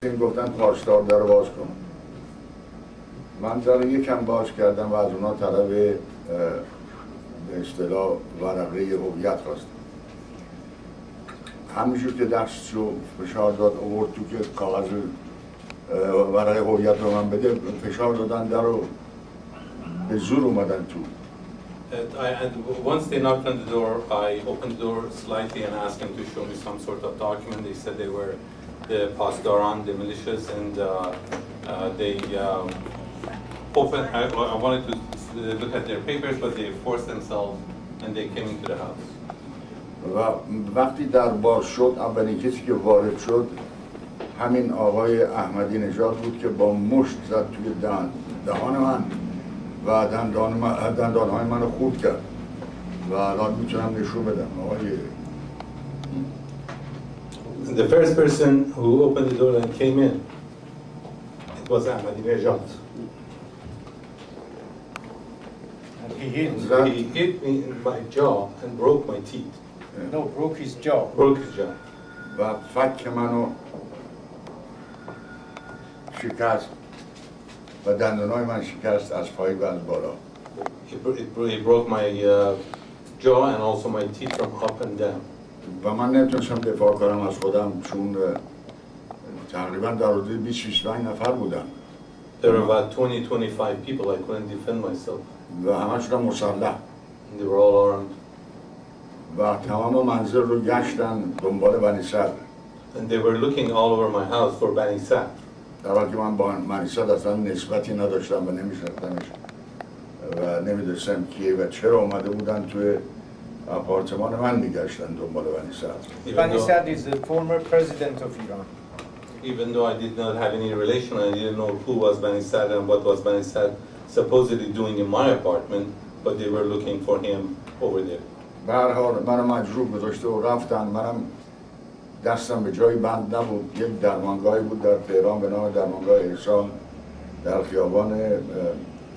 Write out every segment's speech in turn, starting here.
این گفتن پاسدار در باز کن. من در یکم باز کردم و از اونا طلب به اصطلاح ورقه هویت خواستم. همینجور که دستشو فشار داد آورد تو که کاغذ ورقه هویت رو من بده، فشار دادن در رو به زور اومدن تو. And once they knocked on the door, I opened the door slightly and asked them to show me some sort of document. They said they were the Pasdaran, the militias, and they opened. I wanted to look at their papers, but they forced themselves and they came into the house. و وقتی در باز شد، اولین کسی که وارد شد همین آقای احمدی نژاد بود که با مشت زد توی دهان من و دندانهای من رو خورد کرد و الان میتونم نشون بدم. آقای The first person who opened the door and came in, it was Ahmadinejad. And he hit. He hit me in my jaw and broke my teeth. No, broke his jaw. Broke his jaw. و فک منو شکست و دندانهای من شکست از پای و از بالا. He broke my jaw and also my teeth from up and down. و من نمیتونستم دفاع کنم از خودم چون تقریبا در حدود 20-25 نفر بودن. There were about 20-25 people. I couldn't defend myself. و همشون مسلح. And they were all armed. و تمام منزل رو گشتن دنبال بنی صدر. And they were looking all over my house for Bani Sadr. در حالی که من با بنی صدر اصلا نسبتی نداشتم و نمیشناختمش و نمیدونستم کیه و چرا اومده بودن توی آپارتمان من میگشتن دنبال بنی صدر. Bani Sadr is the former president of Iran. Even though I did not have any relation, I didn't know who was Bani Sadr and what was Bani Sadr supposedly doing in my apartment, but they were looking for him over there. به هر حال منو مجروح گذاشته و رفتن. منم دستم به جایی بند نبود. یک درمانگاهی بود در تهران به نام درمانگاه احسان در خیابان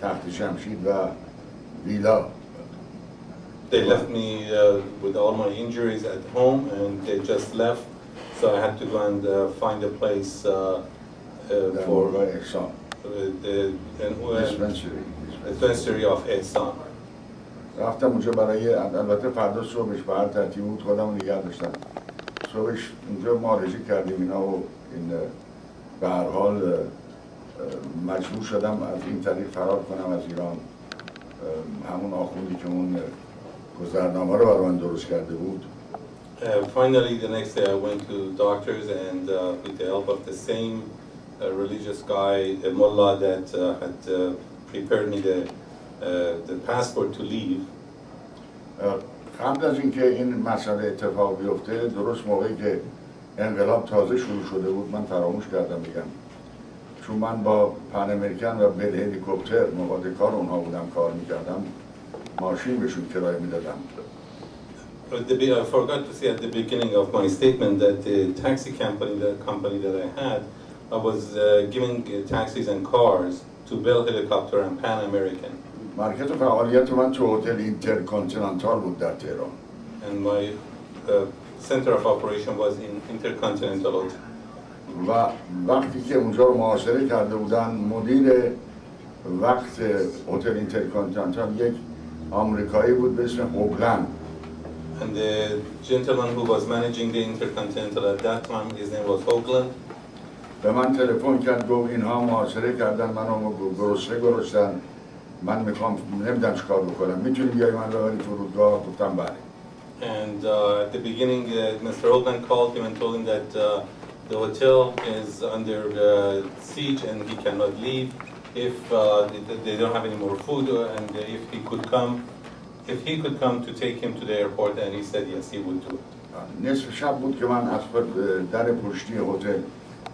تخت شمشید و ویلا. They left me with all my injuries at home, and they just left. So I had to go and find a place for درمانگاه احسان dispensary of Ehsan. رفتم اونجا برای البته فردا صبحش به هر ترتیب بود خودم رو نگه داشتم. صبحش اونجا معالجه کردیم اینا و این به هر حال مجبور شدم از این طریق فرار کنم از ایران. همون آخوندی که اون گذرنامه رو برای من درست کرده بود. Finally, the next day I went to doctors, and with the help of the same religious guy, a mullah that had prepared me the passport to leave. قبل از اینکه این مسئله اتفاق بیفته، درست موقعی که انقلاب تازه شروع شده بود، من فراموش کردم بگم، چون من با پن امریکن و بل هلیکوپتر مقاده کار اونها بودم کار میکردم، ماشین بهشون کرایه میدادم. I forgot to say at the beginning of my statement that the taxi company, the company that I had, I was giving taxis and cars to Bell Helicopter and Pan American. مرکز فعالیت من تو هتل اینترکانتیننتال بود در تهران. And my center of operation was in Intercontinental Hotel. و وقتی که اونجا رو محاصره کرده بودن، مدیر وقت هتل اینترکانتیننتال یک آمریکایی بود به اسم هوگلند. And the gentleman who was managing the Intercontinental at that time, his name was Hoagland. به من تلفن کرد گفت اینها محاصره کردن منو گرسنه من میخوام نمیدونم چیکار بکنم، میتونی بیای من ببری فرودگاه؟ گفتم بله. And at the beginning, Mr. Hoagland called him and told him that the hotel is under siege and he cannot leave if they don't have any more food, and if he could come to take him to the airport, and he said yes, he would do it. نصف شب بود که من از در پشتی هتل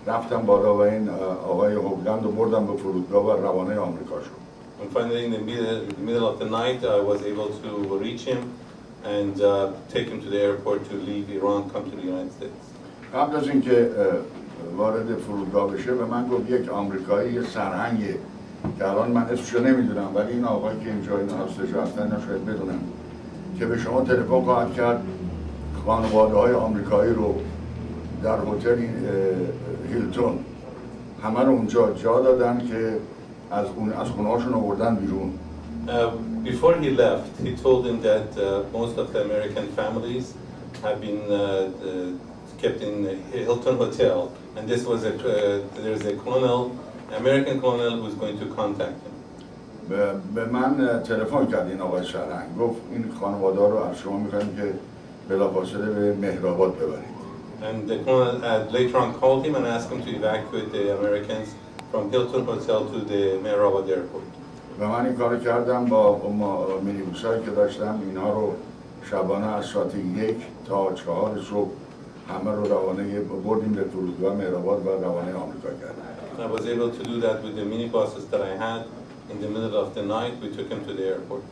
رفتم بالا و این آقای هوگلند رو بردم به فرودگاه و روانه آمریکا شد. And finally, in the middle of the night, I was able to reach him and take him to the airport to leave Iran, come to the United States. قبل از اینکه وارد فرودگاه بشه به من گفت یک آمریکایی سرهنگه که الان من اسمشو نمیدونم، ولی این آقایی که اینجا این هستش هستن شاید بدونم، که به شما تلفن خواهد کرد خانواده های آمریکایی رو در هتل هیلتون همه رو اونجا جا دادن که از خونه‌هاشون آوردن بیرون. Before he left, he told him that most of the American families have been kept in Hilton Hotel, and this was there's a colonel, American colonel, who was going to contact him. به من تلفن کرد این آقای سرهنگ، گفت این خانواده رو از شما می‌خوایم که بلافاصله به مهرآباد ببرید. And the colonel later on called him and asked him to evacuate the Americans from Hilton Hotel to the Mehrabad airport. و من این کارو کردم با مینیبوسایی که داشتم، اینها رو شبانه از ساعت 1 تا 4 صبح همه رو روانه بردیم به فرودگاه مهرآباد و روانه آمریکا کردیم. I was able to do that with the minibuses that I had. In the middle of the night, we took him to the airport.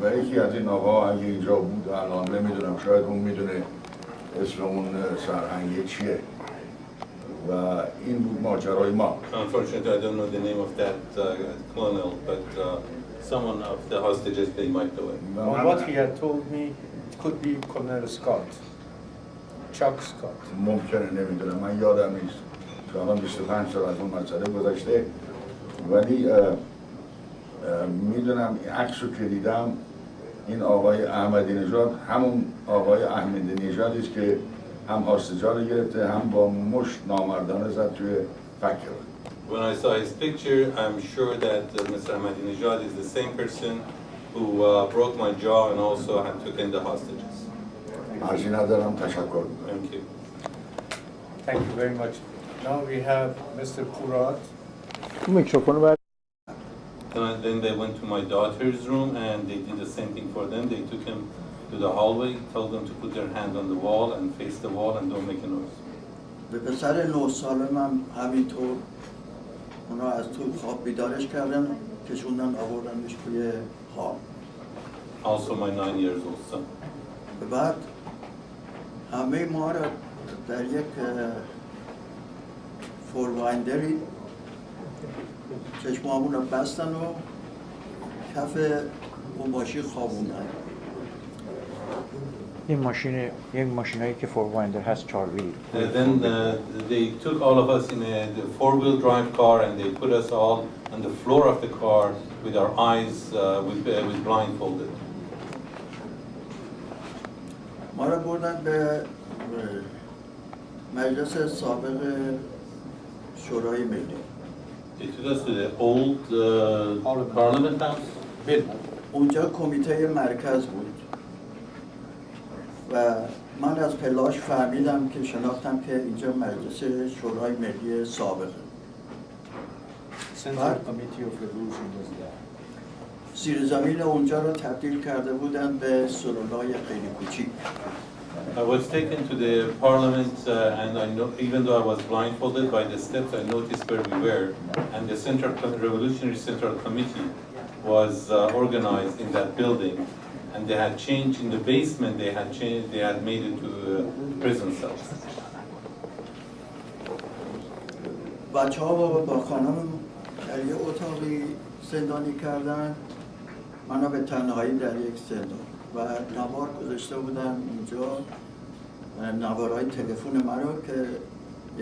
و یکی از این آقا اگه اینجا بود الان نمیدونم، شاید اون میدونه اسم اون سرهنگه چیه و این بود ماجرای ما. Unfortunately, I don't know the name of that colonel, but someone of the hostages, they might know it. On what he had told me, it could be Colonel Scott, Chuck Scott. ممکنه، نمیدونم، من یادم نیست، چون الان 25 سال از اون مسئله گذشته، ولی میدونم این عکس رو که دیدم این آقای احمدی نژاد همون آقای احمدی نژادی است که هم هاستجا رو گرفته هم با مشت نامردانه زد توی فکر. When I saw his picture, I'm sure that Mr. Ahmadinejad is the same person who broke my jaw and also had taken the hostages. از این ندارم، تشکر میکنم. Thank you. Thank you very much. Now we have Mr. Purat. میکروفون بعد Then they went to my daughter's room and they did the same thing for them. They took him to the hallway, told them to put their hand on the wall and face the wall and don't make a noise. به پسر 9 سالم هم همینطور اونا از تو خواب بیدارش کردن، کشوندن آوردنش توی هال. Also my 9 years old son. بعد همه ما را در یک فوروایندری چشمامون رو بستن و کف اون ماشین خوابوندن. این ماشین یک ماشینایی که فور وایندر هست 4 ویل. Then they took all of us in the four-wheel drive car and they put us all on the floor of the car with our eyes with blindfolded. ما را بردن به مجلس سابق شورای ملی. They took us to the old Parliament House. اونجا کمیته مرکز بود و من از پلاش فهمیدم که شناختم که اینجا مجلس شورای ملی سابقه. Central Committee of Revolution was there. زیر زمین اونجا رو تبدیل کرده بودن به سلولای خیلی کوچیک. I was taken to the parliament and I know, even though I was blindfolded by the steps, I noticed where we were. And the Revolutionary Central Committee was organized in that building. And they had changed in the basement, they had made it to prison cells. بچه ها با خانم در یه اتاقی زندانی کردن، منو به تنهایی در یک زندان و نوار گذاشته بودن اینجا، نوارهای تلفن مرا که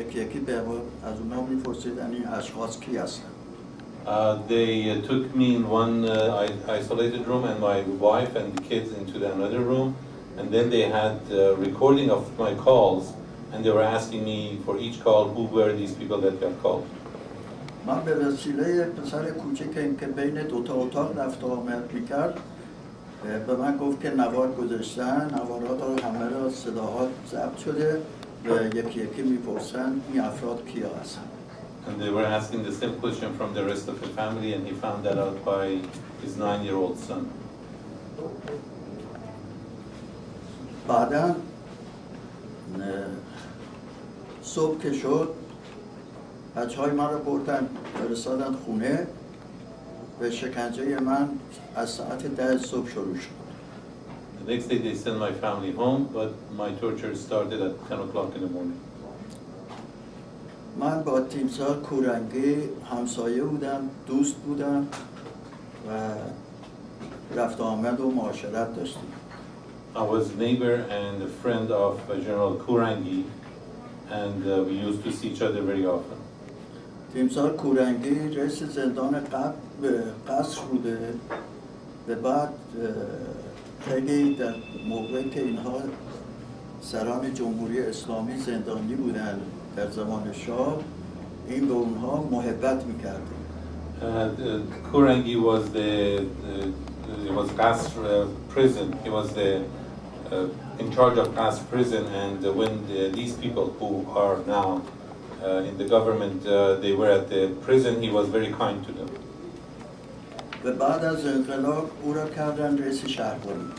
یکی یکی به از اونا میپرسیدن این اشخاص کی هستن. They took me in one isolated room and my wife and the kids into another room, and then they had recording of my calls and they were asking me for each call who were these people that got called. من به وسیله پسر کوچکم که بین دوتا اتاق رفت و آمد میکرد به من گفت که نوار گذاشتن، نوارات رو همه را صداها ضبط شده و یکی یکی میپرسن این افراد کیا هستن. And they were asking the same question from the rest of the family and he found that out by his 9-year-old son. بعداً صبح که شد بچه‌های من رو بردن فرستادن خونه و شکنجه من از ساعت 10 صبح شروع شد. The next day they sent my family home, but my torture started at 10 o'clock in the morning. من با تیمسار کورنگی همسایه بودم، دوست بودم و رفت آمد و معاشرت داشتیم. I was a neighbor and a friend of General Kurangi, and we used to see each other very often. تیمسار کورنگی رئیس زندان قصر بوده و بعد خیلی در موقعی که اینها سران جمهوری اسلامی زندانی بودن در زمان شاه این به اونها محبت میکرده. Kurangi was Qasr prison. He was in charge of Qasr prison, and when these people who are now in the government, they were at the prison, he was very kind to them. و بعد از انقلاب او را کردن رئیس شهربانی.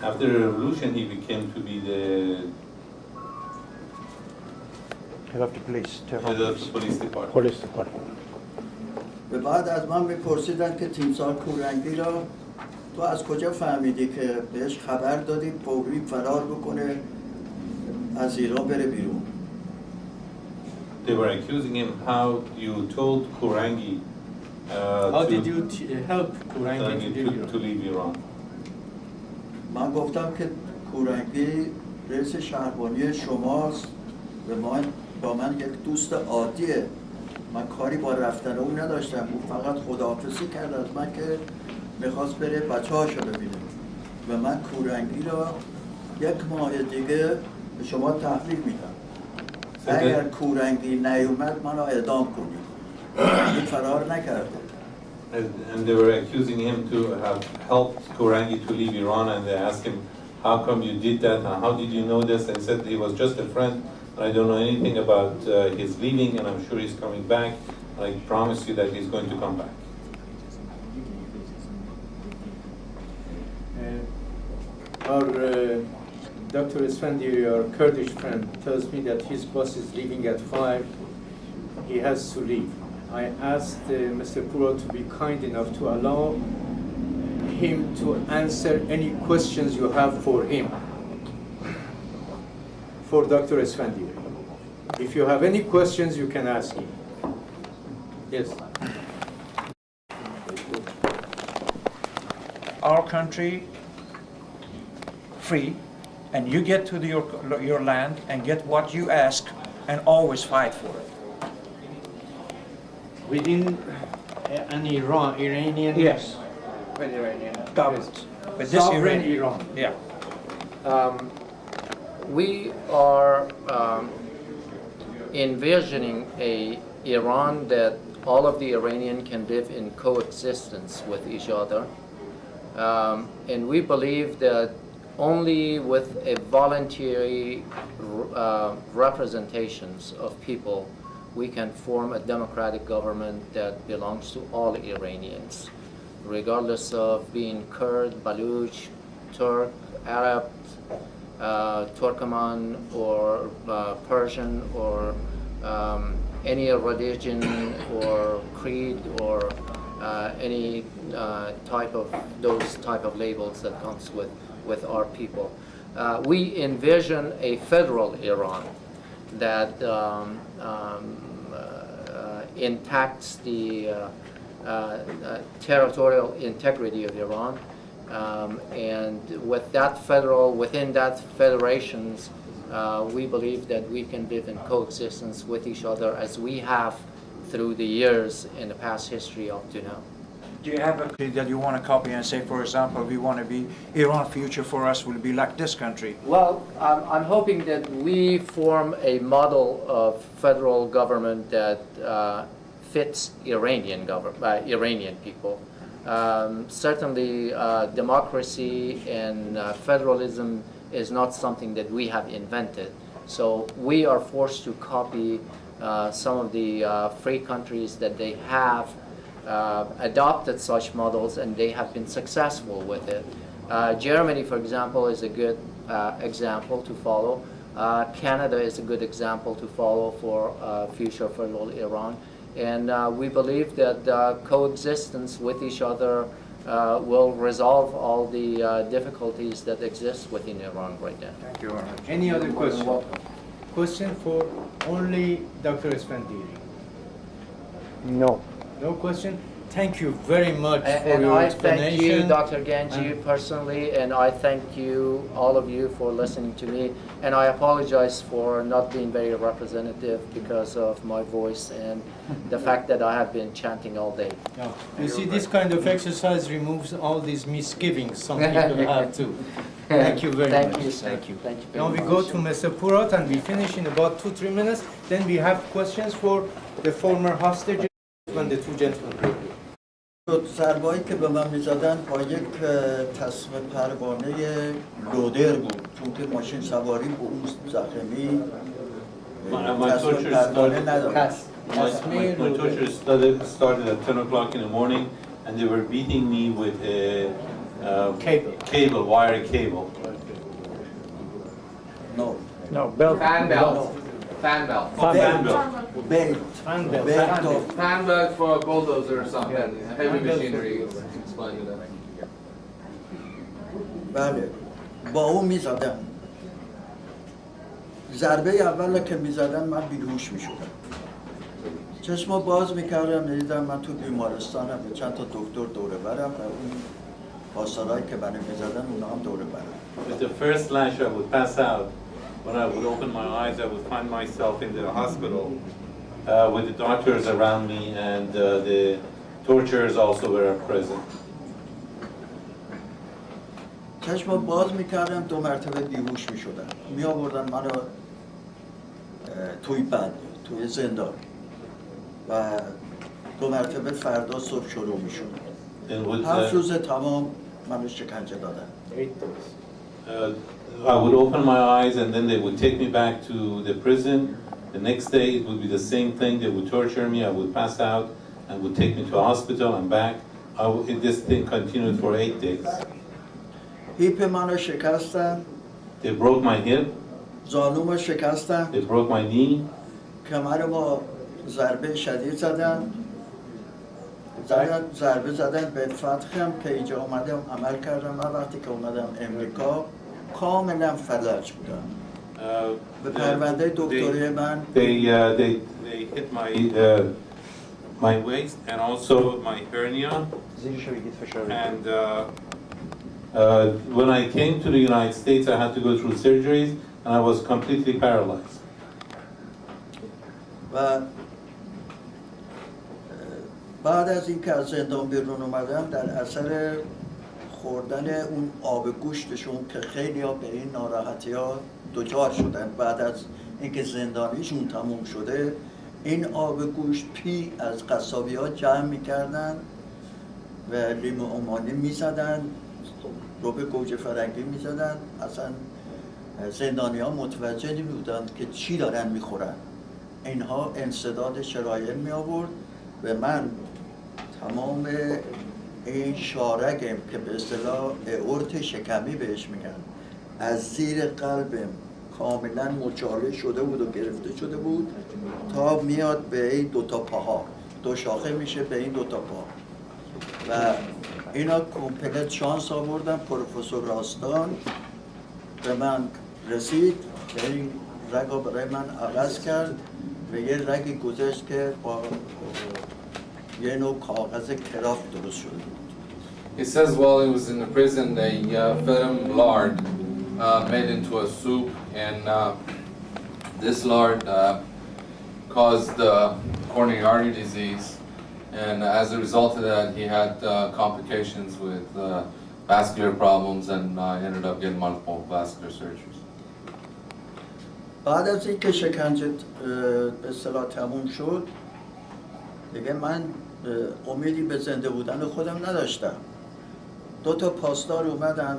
After the revolution, he became to be the Head of the police. head of the police department. Police department. و بعد از من میپرسیدن که تیمسار کورنگی را تو از کجا فهمیدی که بهش خبر دادی فوری فرار بکنه از ایران بره بیرون. They were accusing him how you told Kurangi How did you help Kurangi to leave Iran? من گفتم که کورنگی رئیس شهربانی شماست و با من یک دوست عادیه. من کاری با رفتن اون نداشتم. اون فقط خداحافظی کرد از من که میخواست بره بچه‌هاشو ببینه و من کورنگی را یک ماه دیگه به شما تحویل میدم. اگر کورنگی نیومد منو اعدام کنید. این فرار نکرده. And they were accusing him to have helped Kurangi to leave Iran, and they asked him, how come you did that, and how did you know this? And he said he was just a friend, and I don't know anything about his leaving, and I'm sure he's coming back, and I promise you that he's going to come back. Our Dr. Esfandi, our Kurdish friend, tells me that his bus is leaving at 5. He has to leave. I asked Mr. Puro to be kind enough to allow him to answer any questions you have for him, for Dr. Esfandi. If you have any questions, you can ask him. Yes. Our country free, and you get to your land and get what you ask and always fight for it. Within an Iranian Yes. With Iranian Government. But this sovereign Iran. Iran. Yeah. We are envisioning a Iran that all of the Iranian can live in coexistence with each other. And we believe that only with a voluntary representations of people we can form a democratic government that belongs to all Iranians, regardless of being Kurd, Baluch, Turk, Arab, Turkoman, or Persian, or any religion or creed or any type of those type of labels that comes with our people. We envision a federal Iran that intacts the territorial integrity of Iran, and within that federations, we believe that we can live in coexistence with each other as we have through the years in the past history up to now. Do you have a creed that you want to copy and say, for example, we want to be Iran future for us will be like this country? Well, I'm hoping that we form a model of federal government that fits Iranian people. Certainly, democracy and federalism is not something that we have invented. So we are forced to copy some of the free countries that they have adopted such models, and they have been successful with it. Germany, for example, is a good example to follow. Canada is a good example to follow for future federal Iran. And we believe that coexistence with each other will resolve all the difficulties that exist within Iran right now. Thank you very much. Any other question? Question for only Dr. Esfandiri. No. No question? thank you very much for And your I thank you, explanation. Dr. Ganji, personally, and I thank you, all of you, for listening to me. And I apologize for not being very representative because of my voice and the fact that I have been chanting all day. Yeah. You see, this kind of exercise removes all these misgivings some people have too. Thank you very Thank much. you, sir. Thank you. Thank you very Now we much. go to Mr. Purat and we finish in about 2-3 minutes. Then we have questions for the former hostages and the two gentlemen. ضربایی که به من میزدن با یک تصمیم پروانه لودر بود، چون که ماشین سواری به اون زخمی My تصمیم torture پروانه started, نداره. my torture started at 10 o'clock in the morning, and they were beating me with a wire cable. No. No, belt. Fan belt. Fan belt. Fan belt. Belt. Fan belt. Belt of Fan belt for a bulldozer or something. Heavy Fan belt. machinery. Explain to them. بله با اون میزدن. ضربه اول که میزدن من بیهوش میشدم. چشمو باز میکردم میدیدم من تو بیمارستانم، چند تا دکتر دوره برم و اون پاسارهایی که منو میزدن اونا هم دوره برم. With the first slash, I would pass out. When I would open my eyes, I would find myself in the hospital with the doctors around me, and the torturers also were present. چشمو باز میکردم 2 مرتبه بیهوش میشدم. می آوردن منو توی بند، توی زندان و 2 مرتبه فردا صبح شروع میشد. And with 7 روز تمام منو شکنجه دادن. I would open my eyes, and then they would take me back to the prison. The next day, it would be the same thing. They would torture me. I would pass out, and would take me to a hospital and back. This thing continued for 8 days. هیپ منو شکستن، They broke my hip. زانومو شکستن، They broke my knee. کمرو با ضربه شدید زدن، ضربه زدن به فتحم که اینجا اومدم عمل کردم. من وقتی که اومدم امریکا کاملا فلج بودم. به پرونده دکتری من They hit my waist and also my hernia. And when I came to the United States, I had to go through surgeries, and I was completely paralyzed. و بعد از اینکه از زندان بیرون اومدم در اثر خوردن اون آب گوشتشون که خیلی ها به این ناراحتی ها دچار شدن بعد از اینکه زندانیشون تموم شده، این آب گوشت پی از قصابی ها جمع میکردن و لیمو عمانی میزدن، رو به گوجه فرنگی میزدن. اصلا زندانی ها متوجه نمی‌بودن که چی دارن میخورن. اینها انسداد شرایین می آورد و من تمام این شارگم که به اصطلاح اورت شکمی بهش میگن از زیر قلبم کاملا مچاله شده بود و گرفته شده بود تا میاد به این 2 تا پاها، 2 شاخه میشه به این 2 تا پا و اینا کامپلت شانس آوردم. پروفسور راستان به من رسید که این رگا برای من عوض کرد و یه رگی گذاشت که با یه نوع کاغذ کرافت درست شده بود. He says while he was in the prison, they fed him lard made into a soup, and this lard caused coronary artery disease, and as a result of that, he had complications with vascular problems and ended up getting multiple vascular surgeries. بعد از اینکه شکنجه به اصطلاح تموم شد دیگه من امیدی به زنده بودن خودم نداشتم. 2 تا پاسدار اومدن،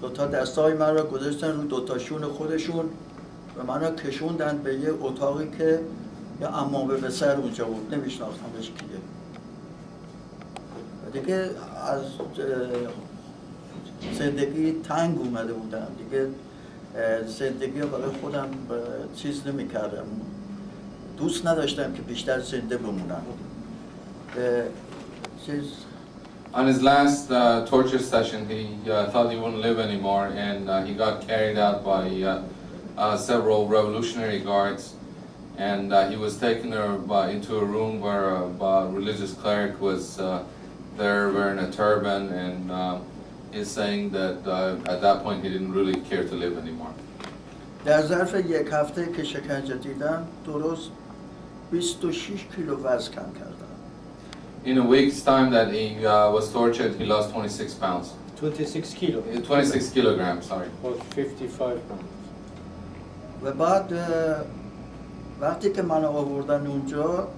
2 تا دستای من را گذاشتن رو 2 تا شون خودشون و من را کشوندن به یه اتاقی که یه عمامه به سر اونجا بود، نمیشناختمش کیه. و دیگه از زندگی تنگ اومده بودم دیگه. زندگی برای خودم چیز نمی کردم، دوست نداشتم که بیشتر زنده بمونم. On his last torture session, he thought he wouldn't live anymore, and he got carried out by several revolutionary guards. and he was taking her into a room where a religious cleric was there wearing a turban, and he's saying that at that point he didn't really care to live anymore. در ظرف یک هفته که شکنجه دیدم درست 26 کیلو وزن کم کردم. In a week's time that he was tortured, he lost 26 pounds. 26 kilo. 26 kilograms, sorry. Or 55 pounds. و بعد وقتی که من آوردن اونجا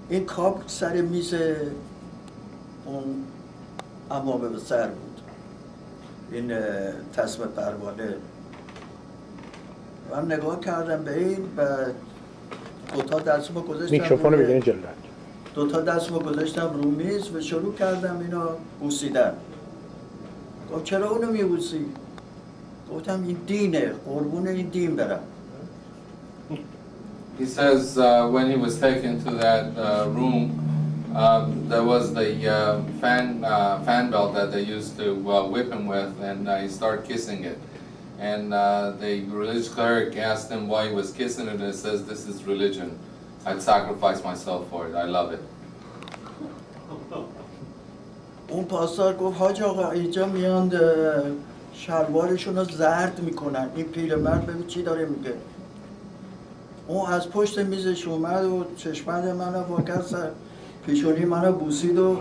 این کاپ سر میز اون امامه به سر بود، این تسمه پروانه. من نگاه کردم به این و دوتا دستمو گذاشتم میکروفونو بگیرین جلو. دوتا دستمو گذاشتم رو میز و شروع کردم اینو بوسیدن. گفت چرا اونو میبوسی؟ گفتم این دینه، قربون این دین برم. He says when he was taken to that room, there was the fan belt that they used to whip him with, and he started kissing it. And the religious cleric asked him why he was kissing it, and he says, "This is religion. I'd sacrifice myself for it. I love it." اون پاسدار گفت حاج آقا اینجا میان شلوارشون رو زرد میکنن، این پیرمرد ببین چی داره میگه. اون از پشت میزش اومد و چشمند منو واکر سر پیشونی منو بوسید و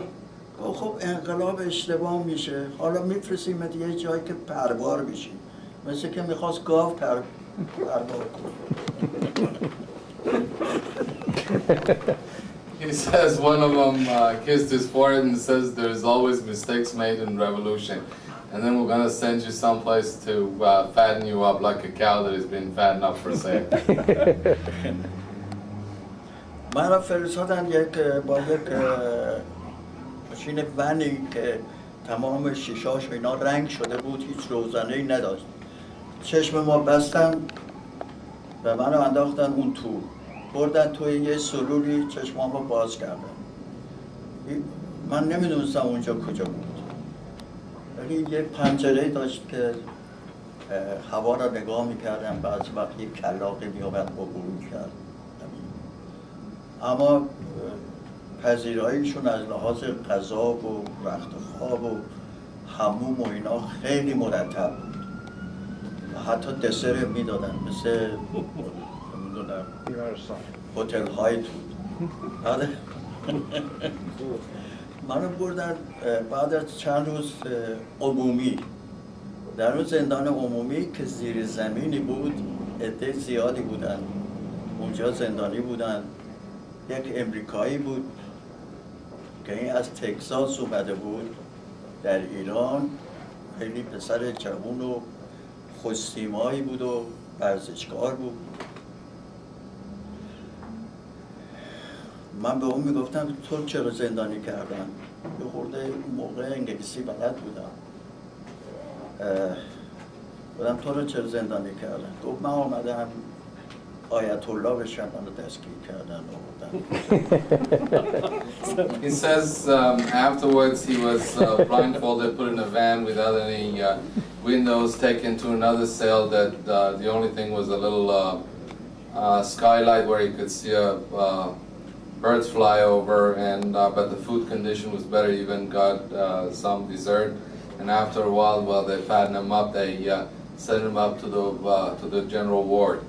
گفت خب انقلاب اشتباه میشه، حالا میفرستیمت یه جایی که پربار بشی، مثل که میخواست گاو پربار کنه. He says one of them kissed his forehead and says there's always mistakes made in revolution. And then we're going to send you someplace to fatten you up like a cow that has been fattened up for sale. من را فرستادن با یک ماشین ونی که تمام شیشاش و اینا رنگ شده بود، هیچ روزنه‌ای نداشت. چشم ما بستن و منو انداختن اون تو، بردن توی یه سلولی چشمامو باز کردن. من نمیدونستم اونجا کجا بود، ولی یه پنجره داشت که هوا را نگاه میکردم، بعضی وقت یه کلاقی میامد عبور میکرد. اما پذیراییشون از لحاظ غذا و رخت خواب و حموم و اینا خیلی مرتب بود و حتی دسر میدادن، مثل نمیدونم هتل هایت بود. منو بردن بعد از چند روز عمومی، در اون زندان عمومی که زیر زمینی بود، عده زیادی بودن اونجا زندانی بودن. یک امریکایی بود که این از تگزاس اومده بود در ایران، خیلی پسر جوون و خوش‌سیمایی بود و ورزشکار بود. من به اون میگفتم تو چرا زندانی کردن؟ یه خورده اون موقع انگلیسی بلد بودم. بودم تو رو چرا زندانی کردن؟ گفت من آمدم آیت الله بشم، منو دستگیر کردن و He says afterwards he was blindfolded, put in a van without any windows, taken to another cell that the only thing was a little skylight where he could see birds fly over, and but the food condition was better. He even got some dessert, and after a while they fattened him up, they sent him up to the general ward,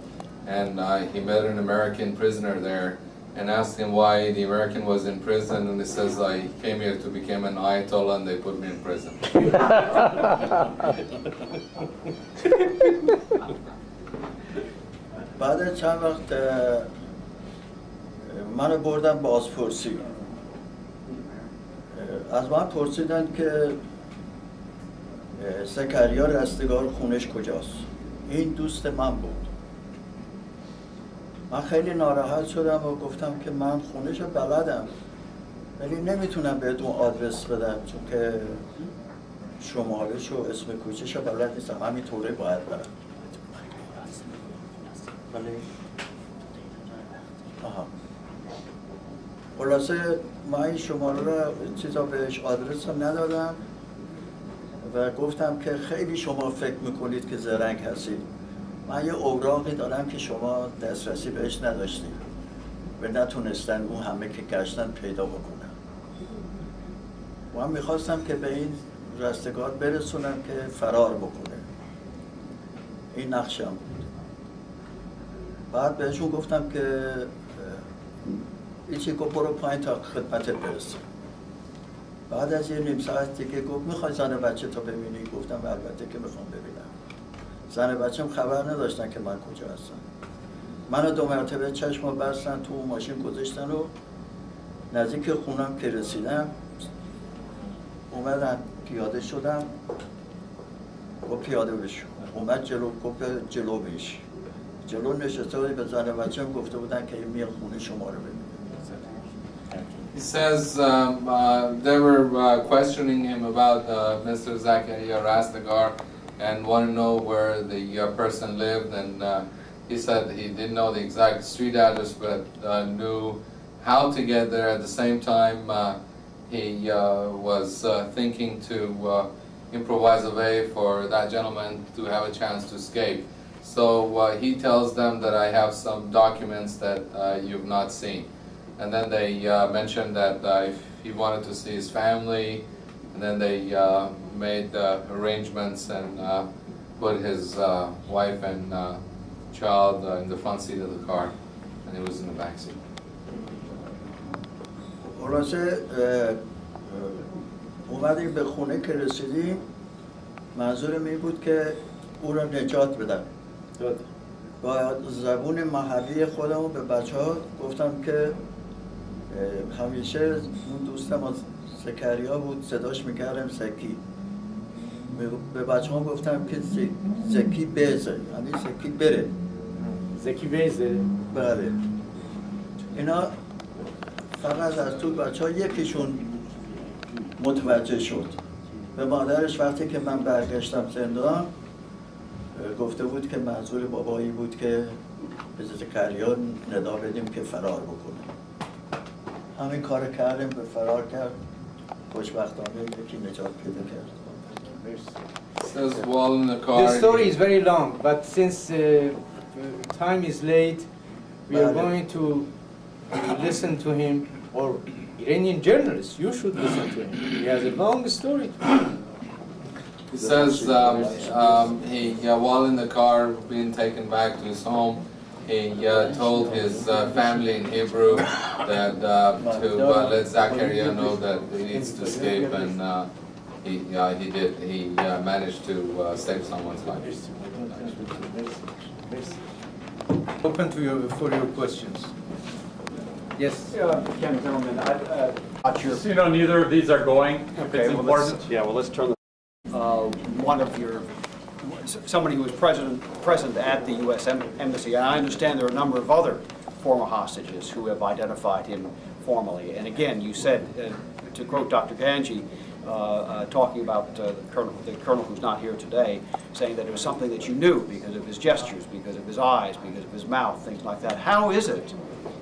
and he met an American prisoner there and asked him why the American was in prison, and he says, I came here to become an Ayatollah and they put me in prison. بعد چند وقت منو بردن بازپرسی. از من پرسیدن که زکریا رستگار خونش کجاست. این دوست من بود. من خیلی ناراحت شدم و گفتم که من خونش رو بلدم، ولی نمیتونم بهتون آدرس بدم چون که شمارش و اسم کوچه‌ش رو بلد نیستم، همینطوره باید برم. ولی خلاصه من این شماره رو چیزا بهش آدرس رو ندادم و گفتم که خیلی شما فکر میکنید که زرنگ هستید، من یه اوراقی دارم که شما دسترسی بهش نداشتید و نتونستن اون همه که گشتن پیدا بکنن. من میخواستم که به این رستگار برسونم که فرار بکنه. این نقشم بود. بعد بهشون گفتم که ایچی گفت برو پایین تا خدمتت برسه. بعد از یه نیم ساعت دیگه گفت میخوای زن بچه تو ببینی؟ گفتم البته که میخوام ببینم. زن بچه‌م خبر نداشتن که من کجا هستم. منو 2 مرتبه چشمو بستن تو ماشین گذاشتن و نزدیک خونم که رسیدم اومدن پیاده شدم و پیاده بشو. اومد جلو، گفت جلو بش. جلو نشسته بودی، به زن بچه‌م گفته بودن که این میاد خونه شما رو ببینه. He says they were questioning him about Mr. Zakaria Rastegar and want to know where the person lived, and he said he didn't know the exact street address but knew how to get there. At the same time, he was thinking to improvise a way for that gentleman to have a chance to escape. So he tells them that I have some documents that you've not seen. And then they mentioned that if he wanted to see his family, and then they made arrangements and put his wife and child in the front seat of the car, and he was in the back seat. خلاصه اومدیم به خونه که رسیدیم منظورم این بود که او را نجات بدم. با زبون محلی خودم به بچه ها گفتم که همیشه اون دوستم از زکریا بود صداش میکردم زکی. به بچه ها گفتم که زکی بیزه، یعنی زکی بره. زکی بیزه؟ بله. اینا فقط از تو بچه ها یکیشون متوجه شد. به مادرش وقتی که من برگشتم زندان گفته بود که منظور بابایی بود که به زکریا ندا بدیم که فرار بکنه. همین کار کردیم، به فرار کرد. خوشبختانه یکی نجات پیدا کرد. Says while in the car. The story is very long, but since time is late, we are going to listen to him, or Iranian journalists, you should listen to him. He has a long story. He says he while in the car being taken back to his home, he told his family in Hebrew that to let Zakaria know that he needs to escape, and he did. He managed to save someone's life. Open to you for your questions. Yes. Ken Zimmerman, you know, neither of these are going. If it's important. Let's turn one of your, somebody who was present at the U.S. Embassy, and I understand there are a number of other former hostages who have identified him formally. And again, you said, to quote Dr. Ganji, talking about the colonel who's not here today, saying that it was something that you knew because of his gestures, because of his eyes, because of his mouth, things like that. How is it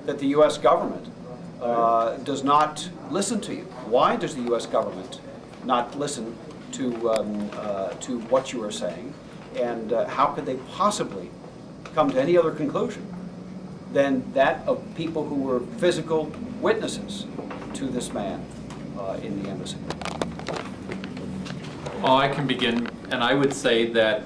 that the U.S. government does not listen to you? Why does the U.S. government not listen to what you are saying, and how could they possibly come to any other conclusion than that of people who were physical witnesses to this man in the embassy? Oh, I can begin, and I would say that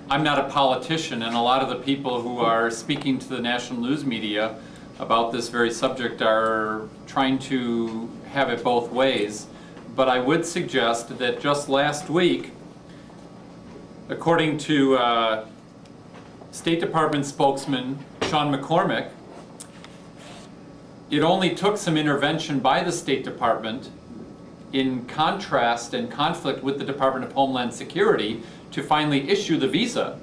I'm not a politician, and a lot of the people who are speaking to the national news media about this very subject are trying to have it both ways. But I would suggest that just last week, according to State Department spokesman Sean McCormick, it only took some intervention by the State Department in contrast and conflict with the Department of Homeland Security to finally issue the visa.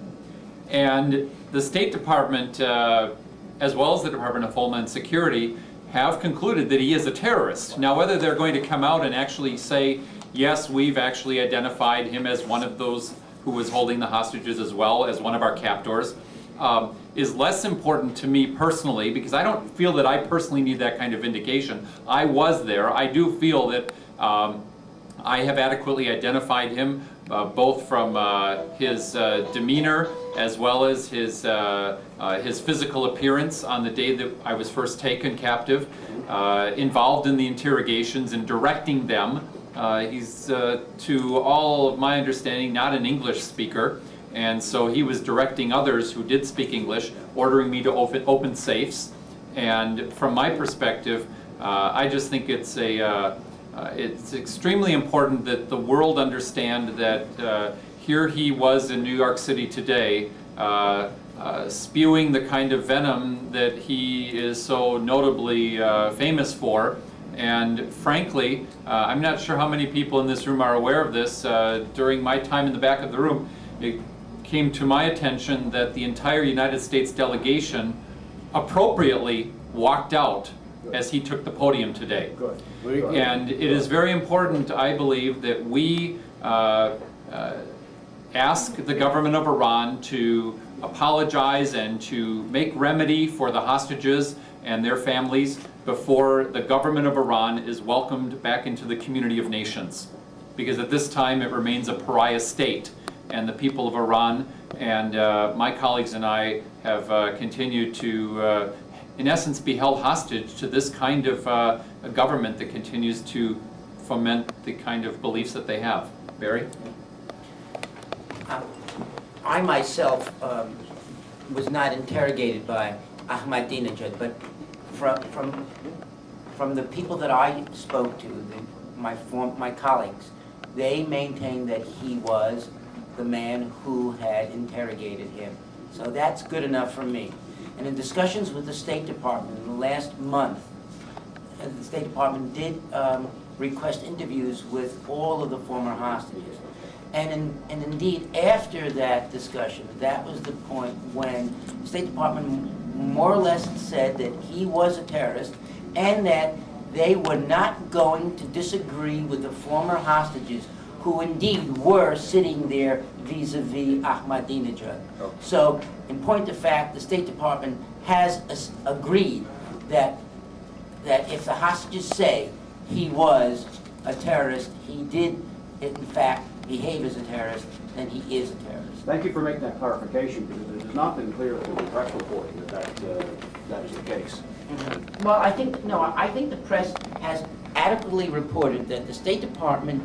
And the State Department, as well as the Department of Homeland Security, have concluded that he is a terrorist. Now, whether they're going to come out and actually say, yes, we've actually identified him as one of those who was holding the hostages as well as one of our captors, is less important to me personally, because I don't feel that I personally need that kind of indication. I was there. I do feel that I have adequately identified him, both from his demeanor as well as his physical appearance on the day that I was first taken captive, involved in the interrogations and directing them. He's, to all of my understanding, not an English speaker, and so he was directing others who did speak English, ordering me to open safes. And from my perspective, I just think it's extremely important that the world understand that here he was in New York City today, spewing the kind of venom that he is so notably famous for. And frankly, I'm not sure how many people in this room are aware of this. During my time in the back of the room, it came to my attention that the entire United States delegation appropriately walked out as he took the podium today. Good. Very good. And it is very important, I believe, that we ask the government of Iran to apologize and to make remedy for the hostages and their families before the government of Iran is welcomed back into the community of nations. Because at this time it remains a pariah state, and the people of Iran and my colleagues and I have continued to in essence be held hostage to this kind of a government that continues to foment the kind of beliefs that they have. Barry? I myself was not interrogated by Ahmadinejad, but from the people that I spoke to, my colleagues, they maintained that he was the man who had interrogated him. So that's good enough for me. And in discussions with the State Department in the last month, the State Department did request interviews with all of the former hostages. And indeed, after that discussion, that was the point when the State Department more or less said that he was a terrorist and that they were not going to disagree with the former hostages who indeed were sitting there vis-a-vis Ahmadinejad. So, in point of fact, the State Department has agreed that if the hostages say he was a terrorist, he did in fact behave as a terrorist, then he is a terrorist. Thank you for making that clarification, because it has not been clear through the press reporting that is the case. Mm-hmm. Well, I think the press has adequately reported that the State Department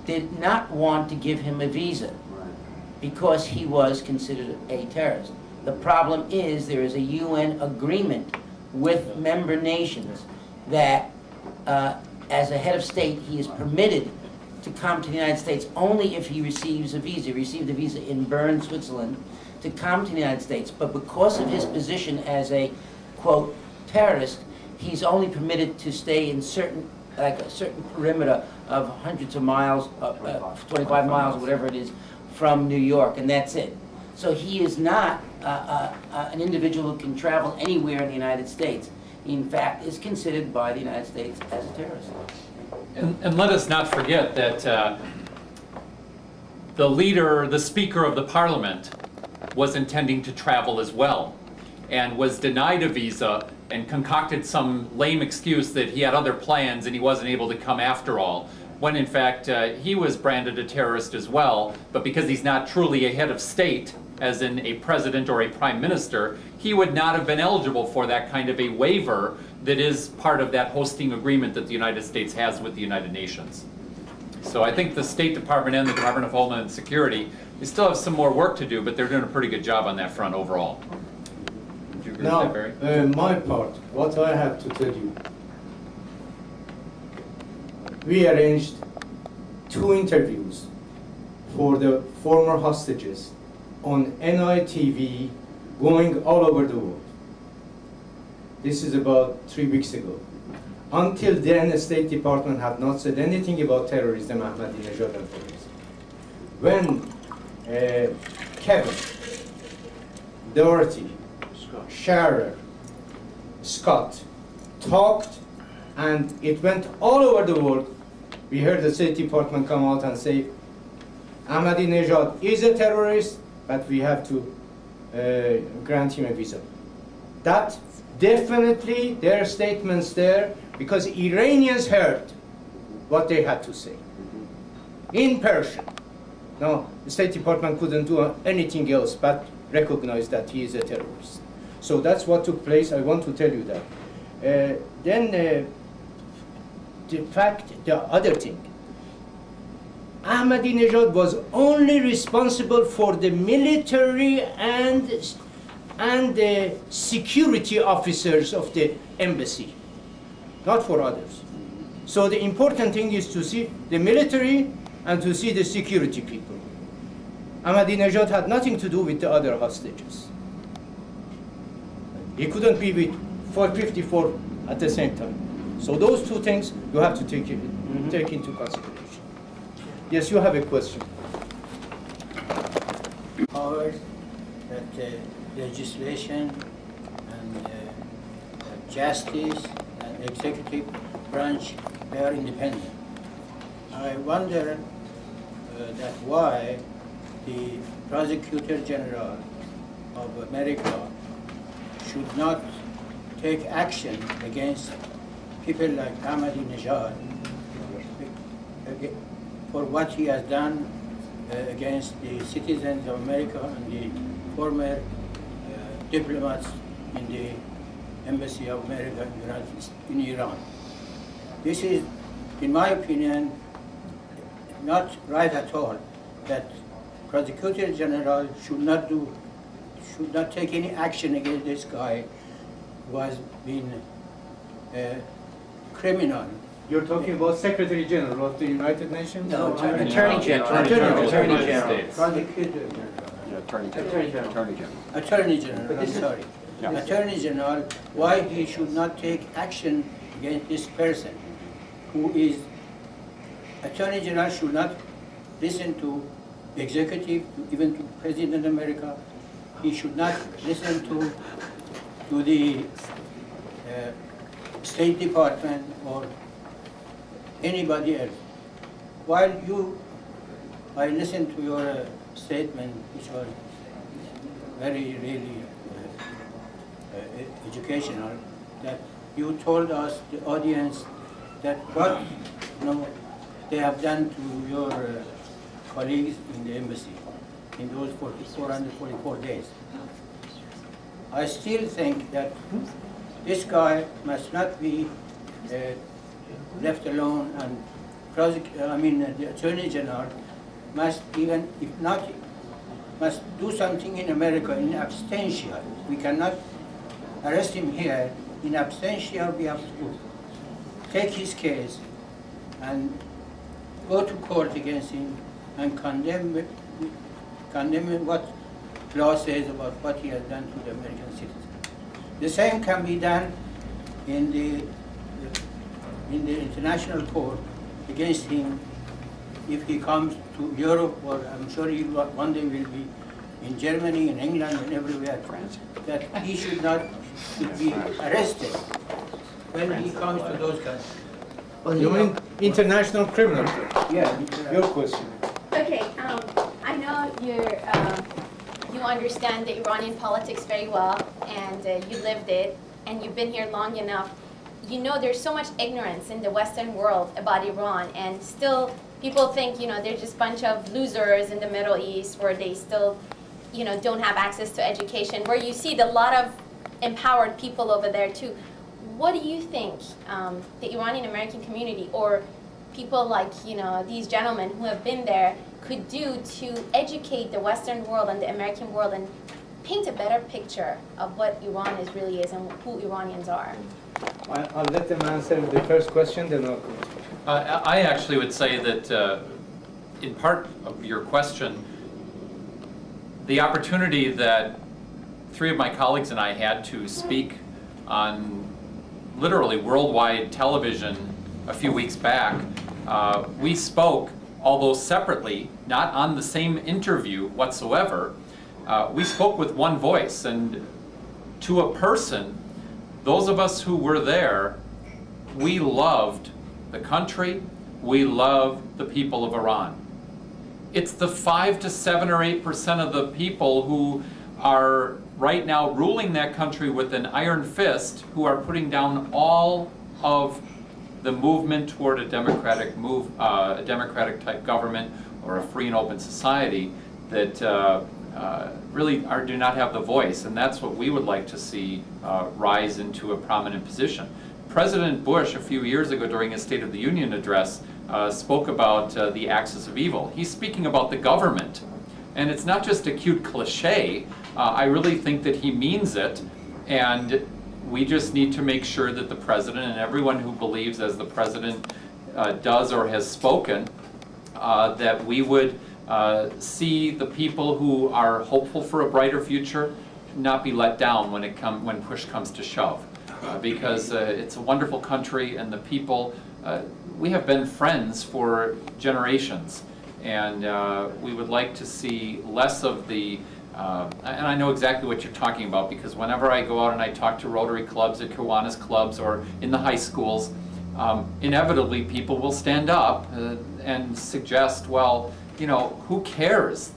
did not want to give him a visa because he was considered a terrorist. The problem is there is a UN agreement with member nations that as a head of state he is permitted to come to the United States only if he receives a visa. He received a visa in Bern, Switzerland, to come to the United States. But because of his position as a, quote, terrorist, he's only permitted to stay in a certain perimeter of hundreds of miles, 25 miles, whatever it is, from New York, and that's it. So he is not an individual who can travel anywhere in the United States. He, in fact, is considered by the United States as a terrorist. And let us not forget that the Speaker of the Parliament was intending to travel as well, and was denied a visa and concocted some lame excuse that he had other plans and he wasn't able to come after all, when in fact he was branded a terrorist as well, but because he's not truly a head of state, as in a president or a prime minister, he would not have been eligible for that kind of a waiver that is part of that hosting agreement that the United States has with the United Nations. So I think the State Department and the Department of Homeland Security, they still have some more work to do, but they're doing a pretty good job on that front overall. Would you agree Now, with that, Barry? my part, what I have to tell you, we arranged 2 interviews for the former hostages on NITV going all over the world. This is about 3 weeks ago. Until then, the State Department had not said anything about terrorism, Ahmadinejad and terrorism. When Kevin, Dorothy, Sharer, Scott talked, and it went all over the world, we heard the State Department come out and say, Ahmadinejad is a terrorist, but we have to grant him a visa. That definitely, there are statements there, because Iranians heard what they had to say in Persian. No, the State Department couldn't do anything else but recognize that he is a terrorist. So that's what took place. I want to tell you that. Then the other thing, Ahmadinejad was only responsible for the military and the security officers of the embassy, not for others. So the important thing is to see the military and to see the security people. Ahmadinejad had nothing to do with the other hostages. He couldn't be with 454 at the same time. So those two things you have to take into consideration. Yes, you have a question. Powers that legislation and justice and executive branch, they are independent. I wonder that why the Prosecutor General of America should not take action against people like Ahmadinejad for what he has done against the citizens of America and the former diplomats in the Embassy of America in Iran. This is, in my opinion, not right at all, that Prosecutor General should not take any action against this guy who has been a criminal. You're talking about Secretary General of the United Nations? No, Attorney General. Attorney General. Prosecutor General. Attorney General, I'm sorry. Attorney General, why he should not take action against this person who is, Attorney General should not listen to the executive, even to President of America. He should not listen to the State Department or anybody else. While I listened to your statement, which was very, really educational, that you told us, the audience, that what they have done to your colleagues in the embassy in those 444 days. I still think that this guy must not be left alone, and the Attorney General must, even if not, must do something in America in absentia. We cannot arrest him here. In absentia, we have to take his case and go to court against him and condemn what law says about what he has done to the American citizens. The same can be done in the international court against him if he comes to Europe, or I'm sure he one day will be in Germany, in England, and everywhere, that he should be arrested when he comes to those countries. You mean international criminal court? Yeah. Your question. Okay, I know you understand the Iranian politics very well, and you lived it, and you've been here long enough. You know there's so much ignorance in the Western world about Iran, and still people think, they're just a bunch of losers in the Middle East, where they still, don't have access to education, where you see a lot of empowered people over there too. What do you think the Iranian American community, or people like, these gentlemen who have been there, could do to educate the Western world and the American world and paint a better picture of what Iran really is and who Iranians are? I'll let them answer the first question, then I'll come. I actually would say that in part of your question, the opportunity that three of my colleagues and I had to speak on literally worldwide television a few weeks back, we spoke, although separately, not on the same interview whatsoever, we spoke with one voice, and to a person, those of us who were there, we loved the country, we loved the people of Iran. It's the 5 to 7 or 8% of the people who are right now ruling that country with an iron fist, who are putting down all of the movement toward a democratic type government, or a free and open society that really do not have the voice, and that's what we would like to see rise into a prominent position. President Bush, a few years ago during his State of the Union address, spoke about the axis of evil. He's speaking about the government, and it's not just a cute cliche. I really think that he means it, and we just need to make sure that the president and everyone who believes as the president does or has spoken, that we would see the people who are hopeful for a brighter future not be let down when push comes to shove. Because it's a wonderful country, and the people, we have been friends for generations, and we would like to see less of the, and I know exactly what you're talking about, because whenever I go out and I talk to Rotary clubs or Kiwanis clubs or in the high schools, inevitably people will stand up and suggest, well, you know, who cares?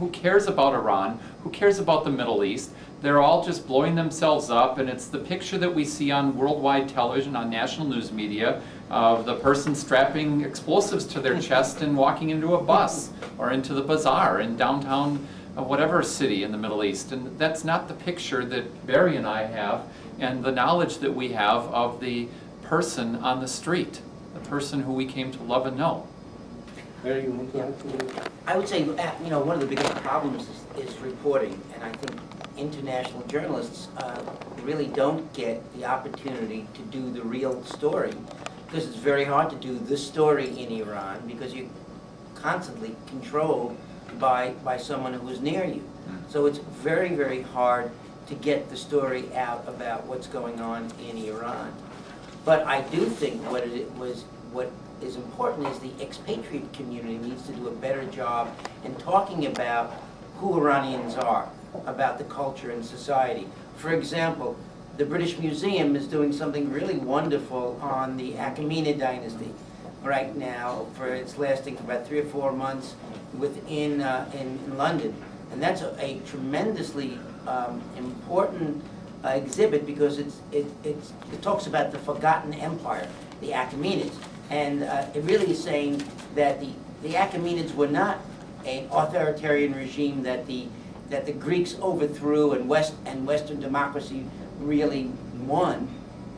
Who cares about Iran? Who cares about the Middle East? They're all just blowing themselves up, and it's the picture that we see on worldwide television, on national news media, of the person strapping explosives to their chest and walking into a bus or into the bazaar in downtown whatever city in the Middle East. And that's not the picture that Barry and I have, and the knowledge that we have of the person on the street, the person who we came to love and know. Barry, you want to add to that? I would say, you know, one of the biggest problems is reporting, and I think international journalists really don't get the opportunity to do the real story, because it's very hard to do the story in Iran, because you're constantly controlled by someone who is near you. So it's very, very hard to get the story out about what's going on in Iran. But I do think what is important is the expatriate community needs to do a better job in talking about who Iranians are, about the culture and society. For example, the British Museum is doing something really wonderful on the Achaemenid dynasty right now. It's lasting for about 3 or 4 months in London, and that's a tremendously important exhibit, because it talks about the forgotten empire, the Achaemenids, and it really is saying that the Achaemenids were not an authoritarian regime that the Greeks overthrew and Western democracy really won.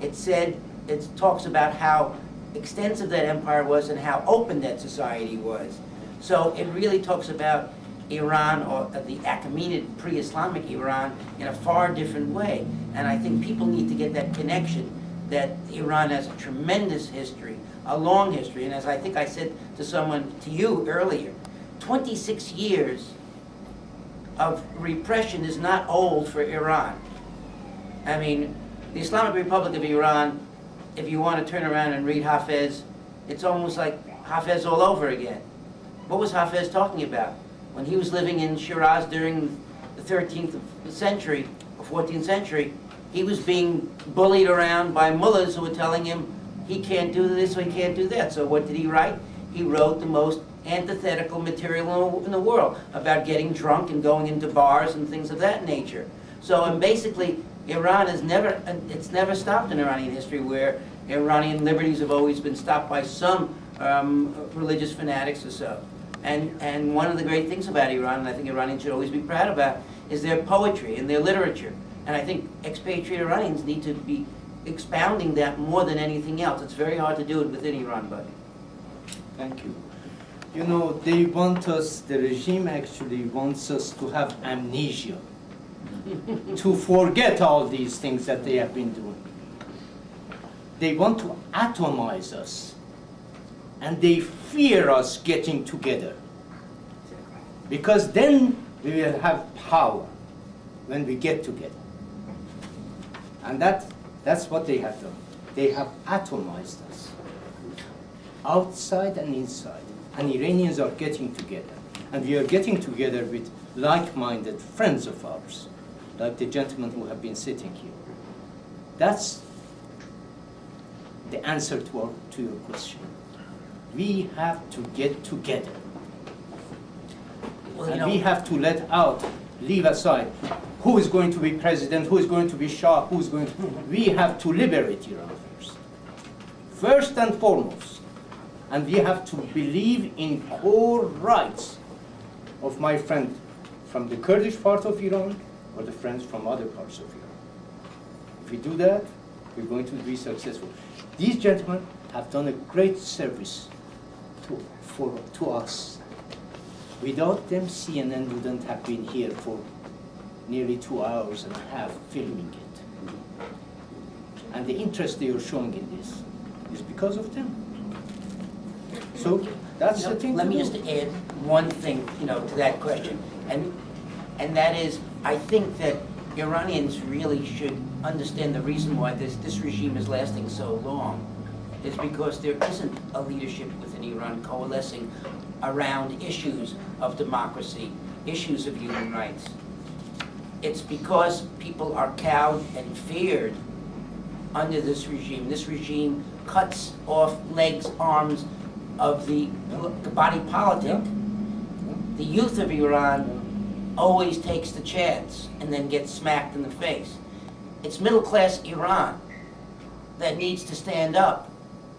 It talks about how extensive that empire was and how open that society was. So it really talks about Iran, or the Achaemenid pre-Islamic Iran, in a far different way. And I think people need to get that connection, that Iran has a tremendous history, a long history. And as I think I said to you earlier, 26 years of repression is not old for Iran. I mean, the Islamic Republic of Iran, if you want to turn around and read Hafez, it's almost like Hafez all over again. What was Hafez talking about? When he was living in Shiraz during the 13th century or 14th century, he was being bullied around by mullahs who were telling him he can't do this or he can't do that. So what did he write? He wrote the most antithetical material in the world about getting drunk and going into bars and things of that nature. So, and basically, Iran has never stopped in Iranian history, where Iranian liberties have always been stopped by some religious fanatics or so. And one of the great things about Iran, and I think Iranians should always be proud about, is their poetry and their literature. And I think expatriate Iranians need to be expounding that more than anything else. It's very hard to do it within Iran, but. Thank you. You know, they want us, the regime actually wants us to have amnesia, to forget all these things that they have been doing. They want to atomize us, and they fear us getting together, because then we will have power when we get together. And that's what they have done. They have atomized us, outside and inside. And Iranians are getting together. And we are getting together with like-minded friends of ours, like the gentlemen who have been sitting here. That's the answer to your question. We have to get together. Well, and we have to leave aside who is going to be president, who is going to be Shah, who is going to... We have to liberate Iran first. First and foremost. And we have to believe in core rights of my friend from the Kurdish part of Iran or the friends from other parts of Iran. If we do that, we're going to be successful. These gentlemen have done a great service to us. Without them, CNN wouldn't have been here for nearly 2 hours and a half filming it. And the interest they are showing in this is because of them. So that's the thing. Let to me do. just add one thing, to that question, and that is, I think that Iranians really should understand the reason why this regime is lasting so long is because there isn't a leadership within Iran coalescing around issues of democracy, issues of human rights. It's because people are cowed and feared under this regime. This regime cuts off legs, arms of the body politic. The youth of Iran always takes the chance and then gets smacked in the face. It's middle-class Iran that needs to stand up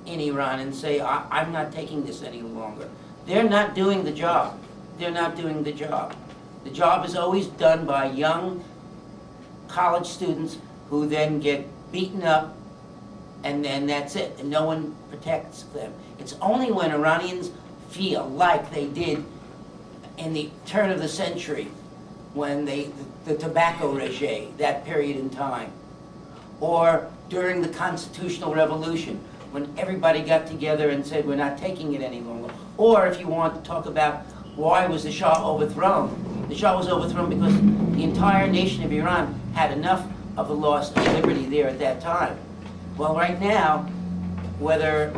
in Iran and say, I'm not taking this any longer. They're not doing the job. They're not doing the job. The job is always done by young college students who then get beaten up, and then that's it, and no one protects them. It's only when Iranians feel like they did in the turn of the century, when the tobacco regime, that period in time, or during the constitutional revolution, when everybody got together and said, we're not taking it any longer. Or if you want to talk about why was the Shah overthrown? The Shah was overthrown because the entire nation of Iran had enough of the loss of liberty there at that time. Well, right now, whether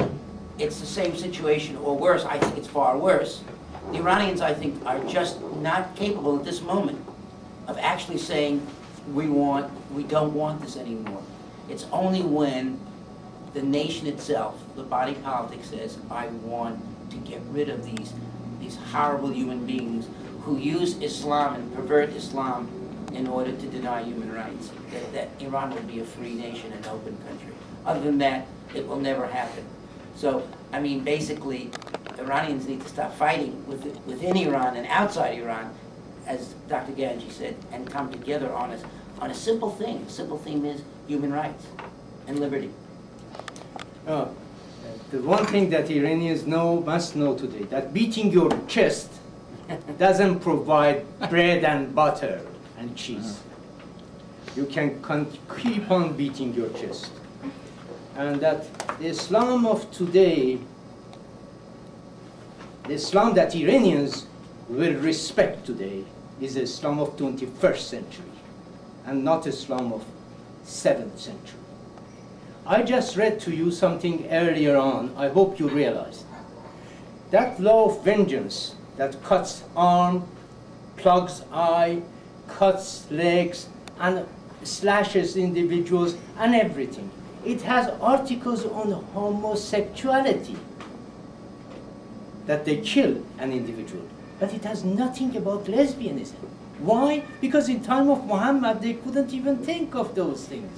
it's the same situation or worse, I think it's far worse. The Iranians, I think, are just not capable at this moment of actually saying, we don't want this anymore. It's only when the nation itself, the body politic, says, I want to get rid of these horrible human beings who use Islam and pervert Islam in order to deny human rights, that Iran will be a free nation, an open country. Other than that, it will never happen. So, I mean, basically, Iranians need to stop fighting within Iran and outside Iran, as Dr. Ganji said, and come together on a simple thing. The simple thing is human rights and liberty. The one thing that Iranians must know today, that beating your chest doesn't provide bread and butter and cheese. You can keep on beating your chest. And that the Islam of today, the Islam that Iranians will respect today, is the Islam of 21st century and not Islam of 7th century. I just read to you something earlier on, I hope you realized. That law of vengeance that cuts arm, plugs eye, cuts legs, and slashes individuals and everything. It has articles on homosexuality, that they kill an individual, but it has nothing about lesbianism. Why? Because in time of Muhammad, they couldn't even think of those things.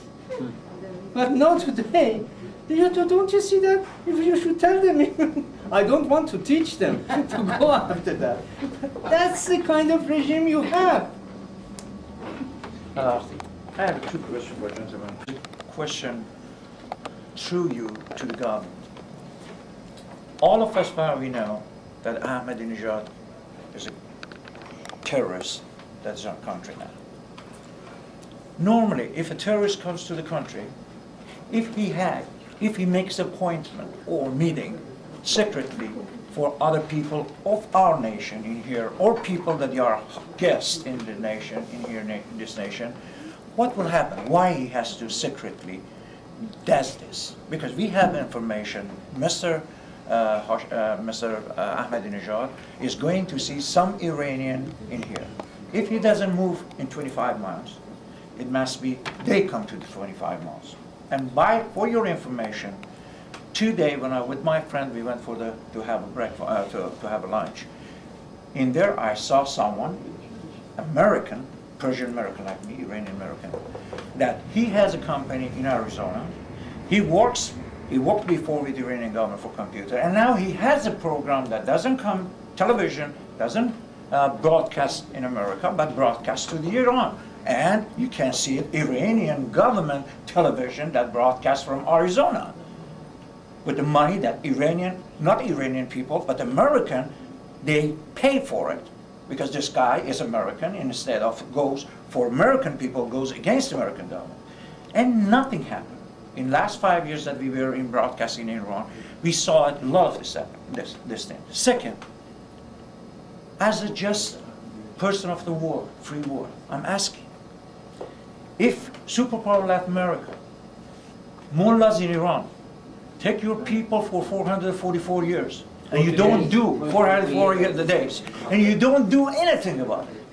But not today. Don't you see that? If you should tell them, I don't want to teach them to go after that. That's the kind of regime you have. I have two questions for gentlemen. Question through you to the government. All of us we know that Ahmadinejad is a terrorist that's in our country now. Normally, if a terrorist comes to the country, if he makes appointment or meeting secretly for other people of our nation in here, or people that are guests in the nation, in here, in this nation, what will happen? Why he has to secretly does this? Because we have information, Mr. Ahmadinejad is going to see some Iranian in here. If he doesn't move in 25 miles, it must be they come to the 25 miles. And for your information, today when with my friend we went to have a breakfast, to have a lunch. In there I saw someone, American, Persian American like me, Iranian American, that he has a company in Arizona. He works He worked before with the Iranian government for computer, and now he has a program that doesn't come television, doesn't broadcast in America, but broadcast to the Iran. And you can see it, Iranian government television that broadcasts from Arizona with the money that Iranian, not Iranian people, but American, they pay for it because this guy is American, instead of goes for American people, goes against the American government. And nothing happened. In last 5 years that we were in broadcasting in Iran, we saw a lot of this happen, this thing. Second, as a just person of the world, free world, I'm asking, if superpower Latin America, mullahs in Iran, take your people for 444 years, and you don't do 444 days, and you don't do anything about it,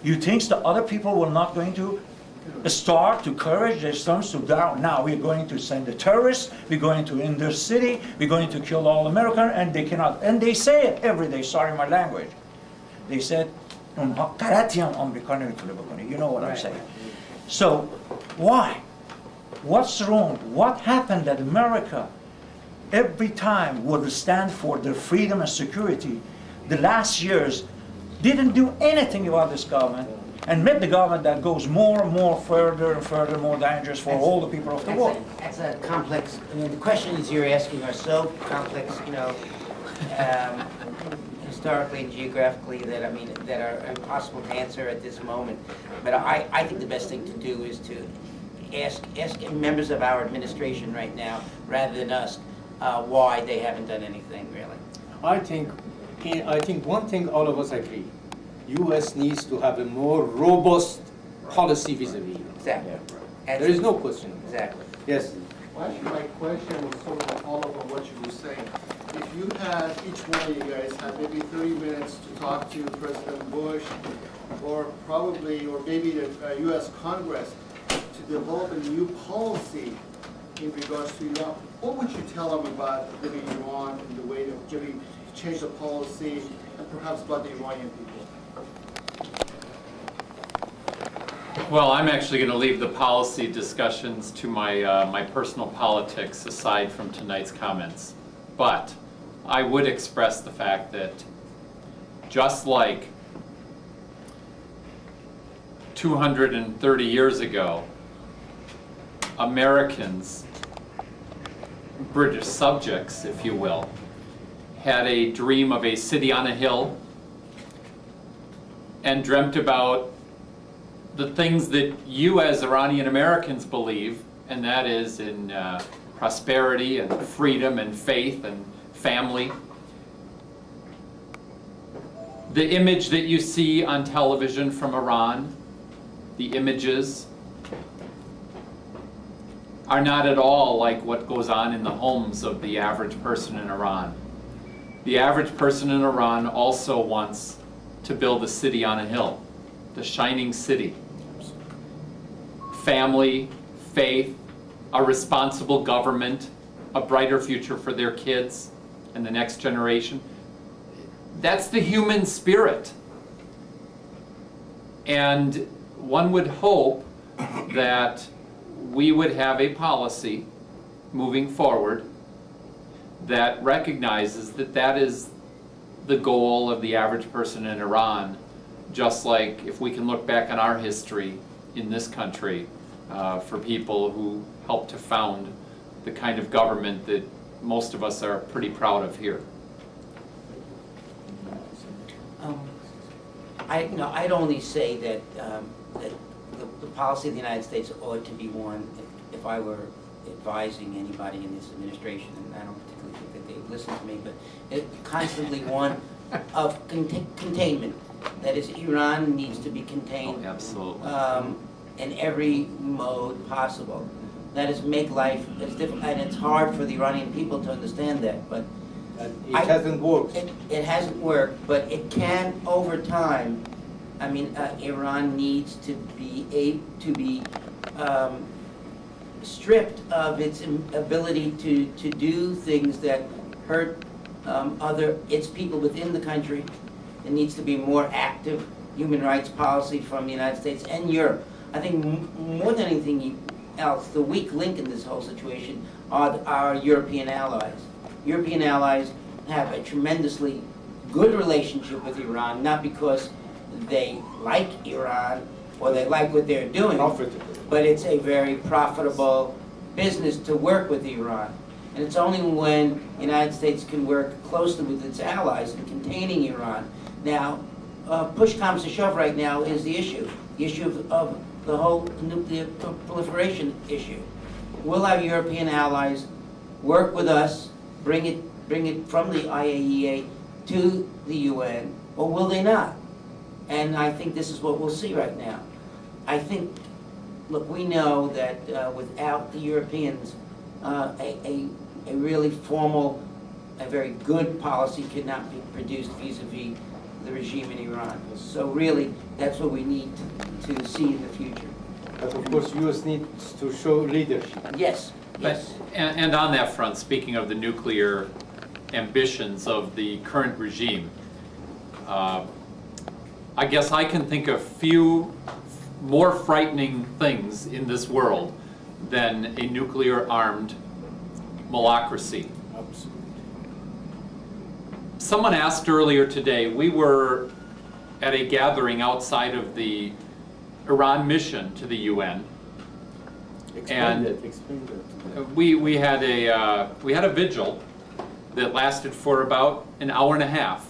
you think the other people were not going to start to encourage their sons to down? Now we're going to send the terrorists, we're going to in their city, we're going to kill all Americans, and they cannot. And they say it every day, sorry my language. They said, you know what I'm saying. So, why? What's wrong? What happened that America, every time would stand for their freedom and security, the last years didn't do anything about this government, and met the government that goes more and more further and further, more dangerous for all the people of the world? That's a complex, I mean, the questions you're asking are so complex, you know, historically and geographically that, I mean, that are impossible to answer at this moment. But I think the best thing to do is to ask members of our administration right now, rather than us, why they haven't done anything, really. I think one thing all of us agree, U.S. needs to have a more robust policy vis-a-vis. Exactly. There is no question. Exactly. Yes. Well, actually, my question was sort of a follow-up on what you were saying. If you had, each one of you guys had maybe 30 minutes to talk to President Bush, or probably, or maybe the U.S. Congress, to develop a new policy in regards to Iran, what would you tell them about living in Iran and the way of change the policy, and perhaps about the Iranian people? Well, I'm actually going to leave the policy discussions to my personal politics aside from tonight's comments. But I would express the fact that just like 230 years ago, Americans, British subjects, if you will, had a dream of a city on a hill and dreamt about the things that you as Iranian Americans believe, and that is in prosperity and freedom and faith and family. The image that you see on television from Iran, the images, are not at all like what goes on in the homes of the average person in Iran. The average person in Iran also wants to build a city on a hill, the shining city. Family, faith, a responsible government, a brighter future for their kids and the next generation. That's the human spirit. And one would hope that we would have a policy moving forward that recognizes that that is the goal of the average person in Iran, just like if we can look back on our history in this country for people who helped to found the kind of government that most of us are pretty proud of here. I'd only say that, that the policy of the United States ought to be one, if I were advising anybody in this administration, and I don't particularly think that they'd listen to me, but constantly one of containment. That is, Iran needs to be contained. Oh, absolutely. In every mode possible. That is, make life as difficult, and it's hard for the Iranian people to understand that, but it hasn't worked. It hasn't worked, but it can over time. I mean, Iran needs to be stripped of its ability to do things that hurt its people within the country. There needs to be more active human rights policy from the United States and Europe. I think more than anything else. The weak link in this whole situation are our European allies. European allies have a tremendously good relationship with Iran, not because they like Iran or they like what they're doing, but it's a very profitable business to work with Iran. And it's only when the United States can work closely with its allies in containing Iran. Now, push comes to shove right now is the issue of the whole nuclear proliferation issue. Will our European allies work with us, bring it from the IAEA to the UN, or will they not? And I think this is what we'll see right now. I think, look, we know that without the Europeans, a really formal, a very good policy could not be produced vis-a-vis the regime in Iran. So really, that's what we need to see in the future. But of course, U.S. needs to show leadership. Yes, yes. And on that front, speaking of the nuclear ambitions of the current regime, I guess I can think of few more frightening things in this world than a nuclear-armed malacracy. Someone asked earlier today, we were at a gathering outside of the Iran mission to the UN. Explain that. We had a vigil that lasted for about an hour and a half.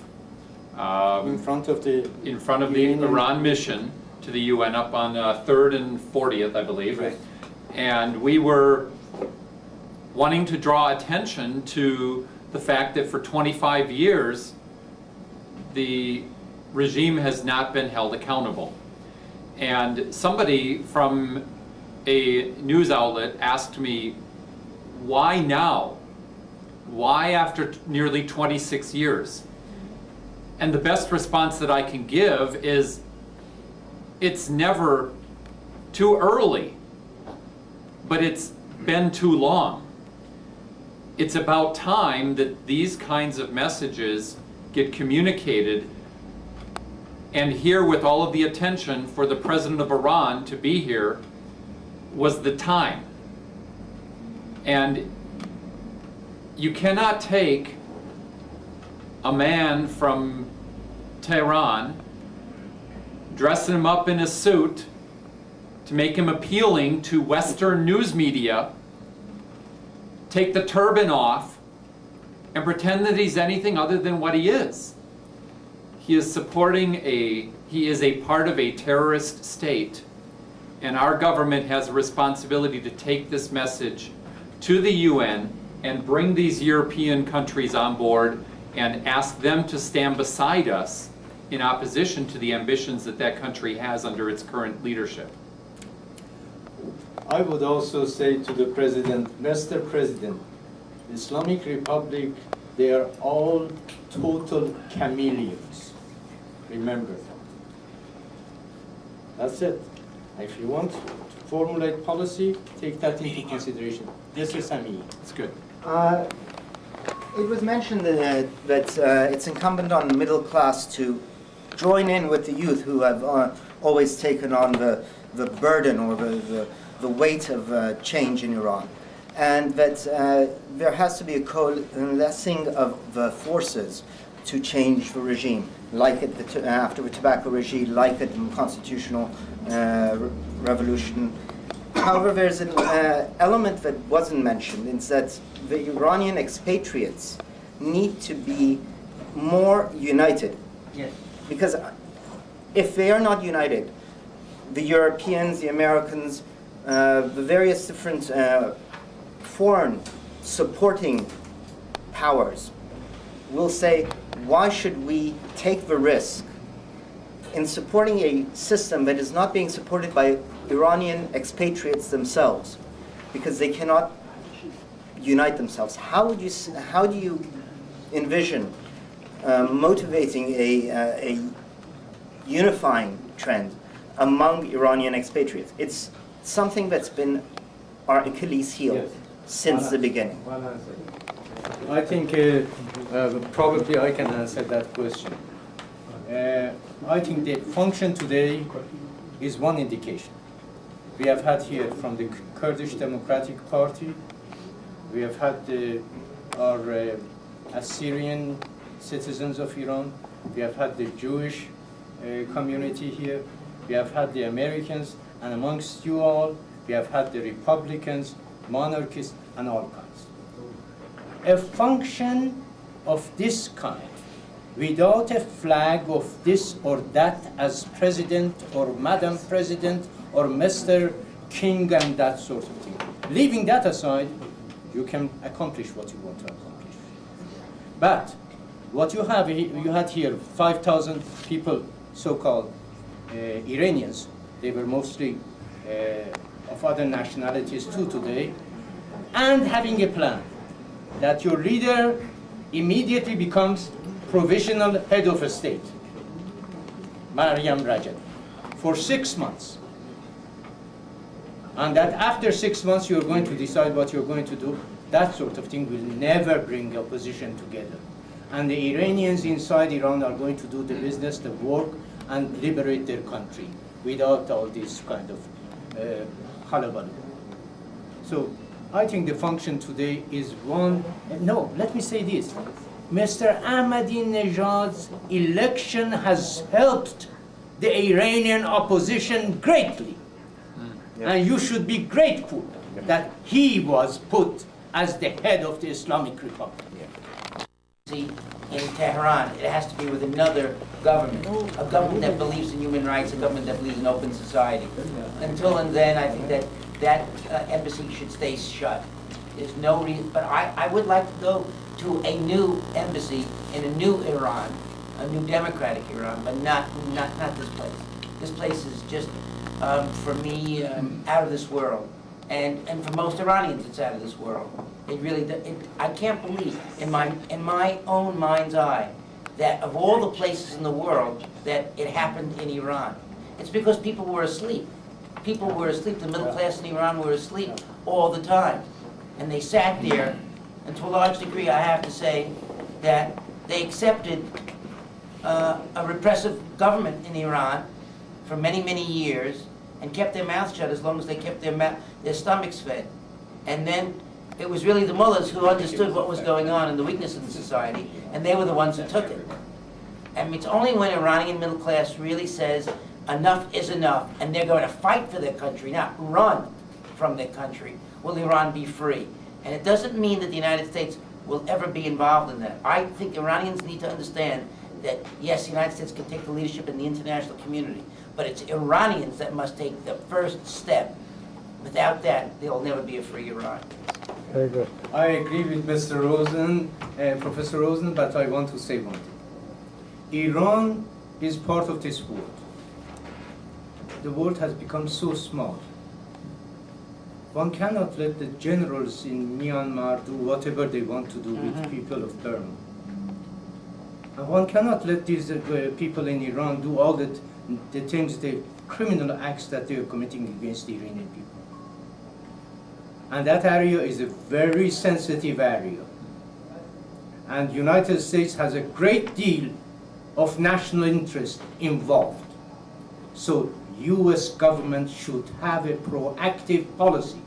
In front of the Iran mission to the UN up on 3rd and 40th, I believe. Right. And we were wanting to draw attention to the fact that for 25 years, the regime has not been held accountable. And somebody from a news outlet asked me, why now? Why after nearly 26 years? And the best response that I can give is, it's never too early, but it's been too long. It's about time that these kinds of messages get communicated, and here with all of the attention for the president of Iran to be here was the time. And you cannot take a man from Tehran, dress him up in a suit to make him appealing to Western news media, take the turban off, and pretend that he's anything other than what he is. He is he is a part of a terrorist state, and our government has a responsibility to take this message to the UN and bring these European countries on board and ask them to stand beside us in opposition to the ambitions that that country has under its current leadership. I would also say to the President, Mr. President, the Islamic Republic, they are all total chameleons. Remember that. That's it. If you want to formulate policy, take that into consideration. This is Sami. It's good. It was mentioned that it's incumbent on the middle class to join in with the youth who have always taken on the burden or the weight of change in Iran. And that there has to be a coalescing of the forces to change the regime, like after the tobacco regime, like at the constitutional revolution. However, there's an element that wasn't mentioned. It's that the Iranian expatriates need to be more united. Yes. Because if they are not united, the Europeans, the Americans, the various different foreign supporting powers will say, why should we take the risk in supporting a system that is not being supported by Iranian expatriates themselves, because they cannot unite themselves? How do you envision motivating a unifying trend among Iranian expatriates? It's something that's been our Achilles heel since the beginning. I think probably I can answer that question. I think the function today is one indication. We have had here from the Kurdish Democratic Party. We have had our Assyrian citizens of Iran. We have had the Jewish community here. We have had the Americans, and amongst you all, we have had the Republicans, monarchists, and all kinds. A function of this kind, without a flag of this or that as president or Madam President or Mr. King and that sort of thing. Leaving that aside, you can accomplish what you want to accomplish. But what you have, you had here 5,000 people, so-called Iranians. They were mostly of other nationalities too today, and having a plan that your leader immediately becomes provisional head of a state, Maryam Rajab, for 6 months. And that after 6 months you're going to decide what you're going to do. That sort of thing will never bring opposition together. And the Iranians inside Iran are going to do the business, the work, and liberate their country without all this kind of hullabaloo. So I think the function today is one, no, let me say this. Mr. Ahmadinejad's election has helped the Iranian opposition greatly. And you should be grateful that he was put as the head of the Islamic Republic. See, in Tehran, it has to be with another government, a government that believes in human rights, a government that believes in open society. Until and then, I think that embassy should stay shut. There's no reason, but I would like to go to a new embassy in a new Iran, a new democratic Iran, but not this place. This place is just, for me, out of this world. And for most Iranians, it's out of this world. It really, I can't believe in my own mind's eye that of all the places in the world that it happened in Iran. It's because people were asleep. People were asleep. The middle class in Iran were asleep all the time. And they sat there, and to a large degree, I have to say, that they accepted a repressive government in Iran for many, many years and kept their mouths shut as long as they kept their stomachs fed. And then it was really the mullahs who understood what was going on and the weakness of the society, and they were the ones who took it. And it's only when Iranian middle class really says enough is enough, and they're going to fight for their country, not run from their country, will Iran be free. And it doesn't mean that the United States will ever be involved in that. I think Iranians need to understand that, yes, the United States can take the leadership in the international community, but it's Iranians that must take the first step. Without that, there will never be a free Iran. Very good. I agree with Mr. Rosen, Professor Rosen, but I want to say one thing. Iran is part of this world. The world has become so small. One cannot let the generals in Myanmar do whatever they want to do with people of Burma. And one cannot let these people in Iran do all the things, the criminal acts that they are committing against the Iranian people. And that area is a very sensitive area. And the United States has a great deal of national interest involved. So US government should have a proactive policy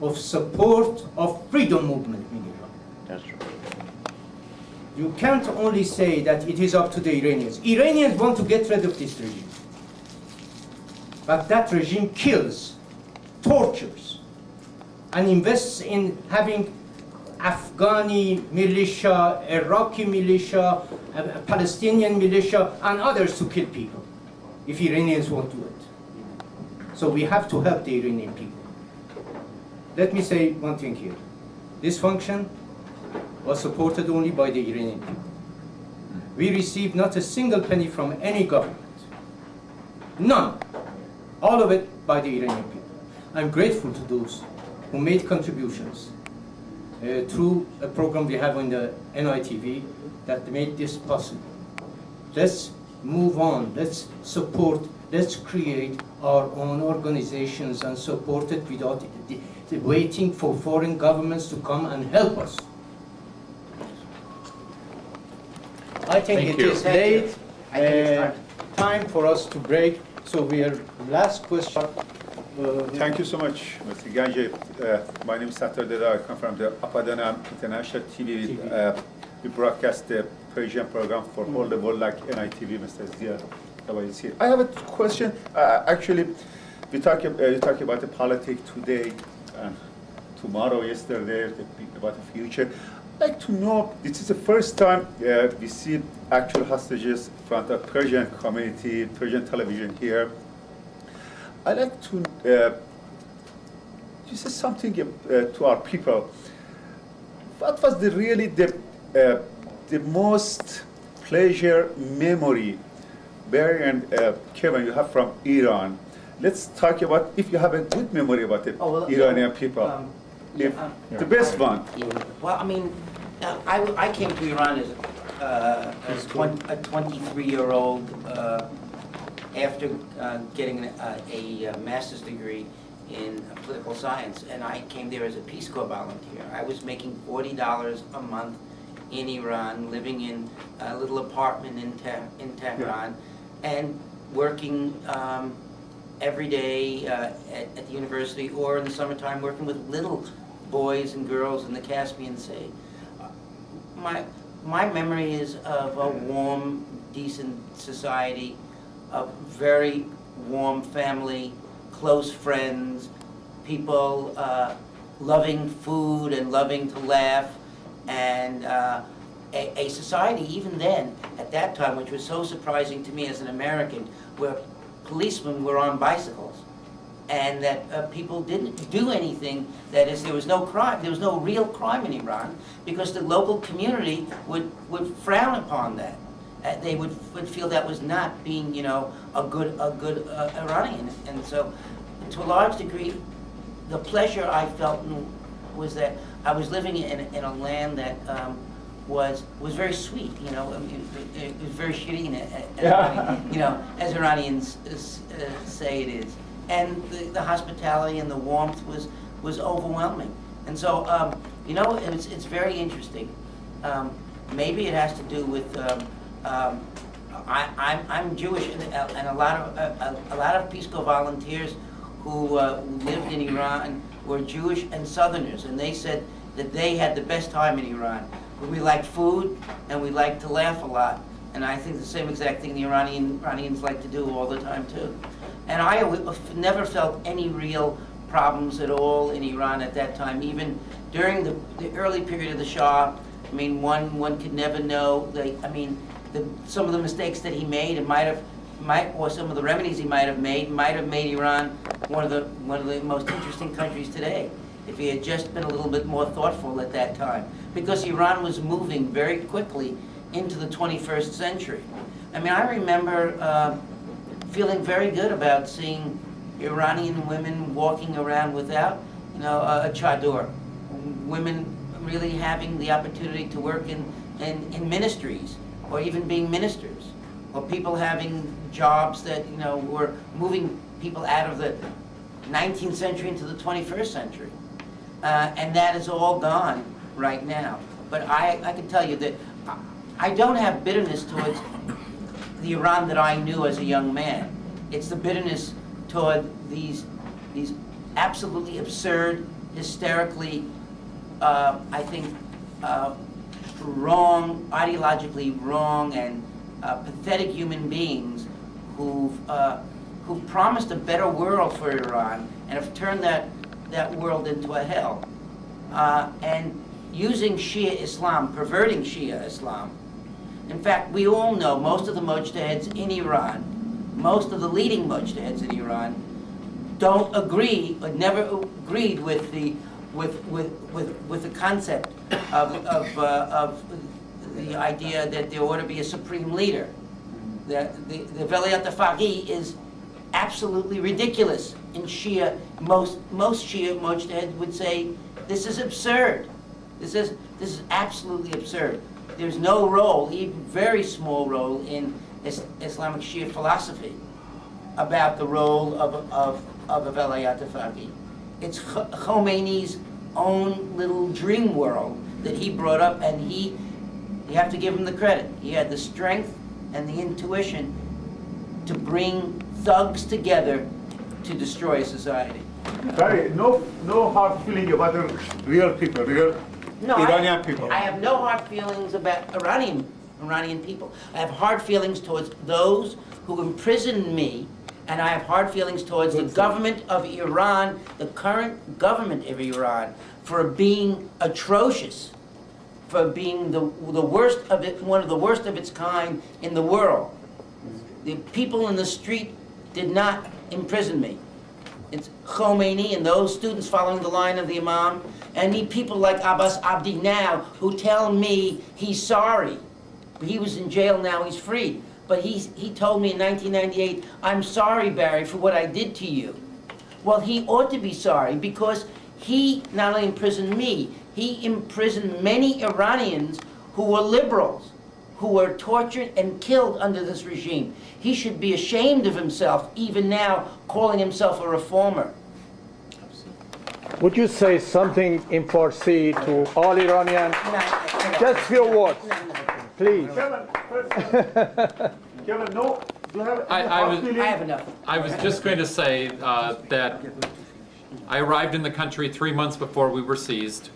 of support of freedom movement in Iran. That's true. You can't only say that it is up to the Iranians. Iranians want to get rid of this regime. But that regime kills, tortures, and invests in having Afghani militia, Iraqi militia, Palestinian militia, and others to kill people, if Iranians won't do it. So we have to help the Iranian people. Let me say one thing here. This function was supported only by the Iranian people. We received not a single penny from any government. None. All of it by the Iranian people. I'm grateful to those who made contributions through a program we have on the NITV that made this possible. Let's move on, let's support, let's create our own organizations and support it without waiting for foreign governments to come and help us. I think it is late, time for us to break, so we are, last question. Thank you so much, Mr. Ganji. My name is Sattar Deda. I come from the Apadana International TV. We broadcast the Persian program for all the world like NITV, Mr. Zia. I have a question. Actually, we talk about the politics today and tomorrow, yesterday, about the future. I'd like to know, this is the first time we see actual hostages from the Persian community, Persian television here. I'd like to say something to our people. What was the most pleasure memory, Barry and Kevin, you have from Iran? Let's talk about if you have a good memory about the Iranian people. The best one. Well, I mean, I came to Iran as a 23-year-old after getting a master's degree in political science, and I came there as a Peace Corps volunteer. I was making $40 a month in Iran, living in a little apartment in Tehran, and working every day at the university, or in the summertime working with little boys and girls in the Caspian Sea. My memory is of a warm, decent society, a very warm family, close friends, people loving food and loving to laugh, and a society even then, at that time, which was so surprising to me as an American, where policemen were on bicycles, and that people didn't do anything. That is, there was no crime. There was no real crime in Iran because the local community would frown upon that. They would feel that was not being, a good Iranian. And so, to a large degree, the pleasure I felt was that I was living in a land that was very sweet. It was very shitty, as Iranians say it is. And the hospitality and the warmth was overwhelming. And so, it's very interesting. Maybe it has to do with I'm Jewish, and a lot of Peace Corps volunteers who lived in Iran were Jewish and Southerners, and they said that they had the best time in Iran. We liked food and we liked to laugh a lot, and I think the same exact thing the Iranians like to do all the time too. And I never felt any real problems at all in Iran at that time, even during the early period of the Shah. I mean, one could never know. Some of the mistakes that he made, or some of the remedies he might have made Iran one of the most interesting countries today, if he had just been a little bit more thoughtful at that time. Because Iran was moving very quickly into the 21st century. I mean, I remember feeling very good about seeing Iranian women walking around without, a chador. Women really having the opportunity to work in ministries, or even being ministers, or people having jobs that, were moving people out of the 19th century into the 21st century. And that is all gone right now. But I can tell you that I don't have bitterness towards the Iran that I knew as a young man. It's the bitterness toward these absolutely absurd, hysterically, I think, wrong, ideologically wrong, and pathetic human beings who've promised a better world for Iran and have turned that world into a hell. And using Shia Islam, perverting Shia Islam. In fact, we all know most of the mujtahids in Iran, most of the leading mujtahids in Iran, don't agree, or never agreed with the concept of the idea that there ought to be a supreme leader. The Velayat al-Faqih is absolutely ridiculous in Shia. Most Shia mujtahids would say this is absurd. This is absolutely absurd. There's no role, even very small role, in Islamic Shia philosophy about the role of a Velayat al-Faqih. It's Khomeini's own little dream world that he brought up, and you have to give him the credit. He had the strength and the intuition to bring thugs together to destroy a society. Barry, no hard feeling about the real people, real No, Iranian people. I have no hard feelings about Iranian people. I have hard feelings towards those who imprisoned me, and I have hard feelings towards the government of Iran, the current government of Iran, for being atrocious, for being the worst of it, one of the worst of its kind in the world. The people in the street did not imprison me. It's Khomeini and those students following the line of the Imam, and people like Abbas Abdi now who tell me he's sorry. He was in jail, now he's free. But he told me in 1998, I'm sorry, Barry, for what I did to you. Well, he ought to be sorry because he not only imprisoned me, he imprisoned many Iranians who were liberals, who were tortured and killed under this regime. He should be ashamed of himself, even now, calling himself a reformer. Would you say something in Farsi to all Iranians? Just few words, please. Kevin, no. Do you have I have enough. I was just going to say that I arrived in the country 3 months before we were seized.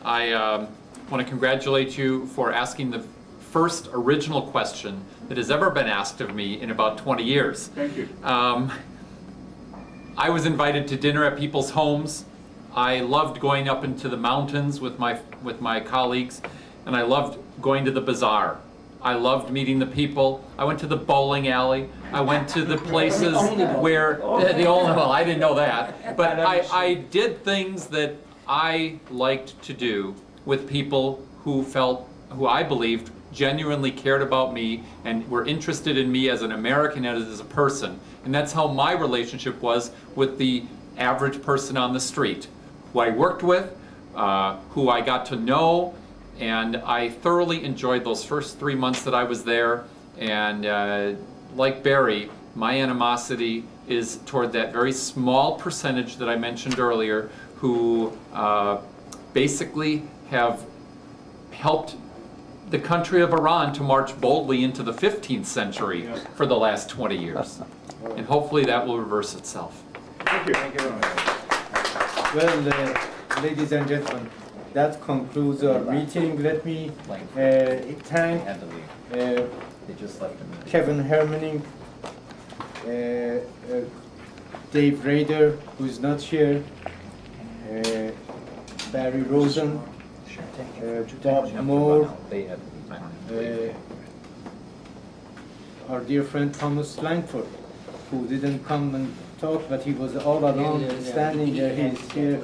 I want to congratulate you for asking the first original question that has ever been asked of me in about 20 years. Thank you. I was invited to dinner at people's homes. I loved going up into the mountains with my colleagues, and I loved going to the bazaar. I loved meeting the people. I went to the bowling alley. I went to the places where the only, well, I didn't know that, but I did things that I liked to do with people who I believed genuinely cared about me and were interested in me as an American and as a person. And that's how my relationship was with the average person on the street, who I worked with, who I got to know, and I thoroughly enjoyed those first 3 months that I was there. And like Barry, my animosity is toward that very small percentage that I mentioned earlier, who basically have helped the country of Iran to march boldly into the 15th century for the last 20 years. And hopefully that will reverse itself. Thank you. Thank you very much. Well, ladies and gentlemen, that concludes our meeting. Let me thank Kevin Hermaning, Dave Rader, who is not here, Barry Rosen, Bob Moore, our dear friend Thomas Langford, who didn't come and talk, but he was all alone standing there. He's here.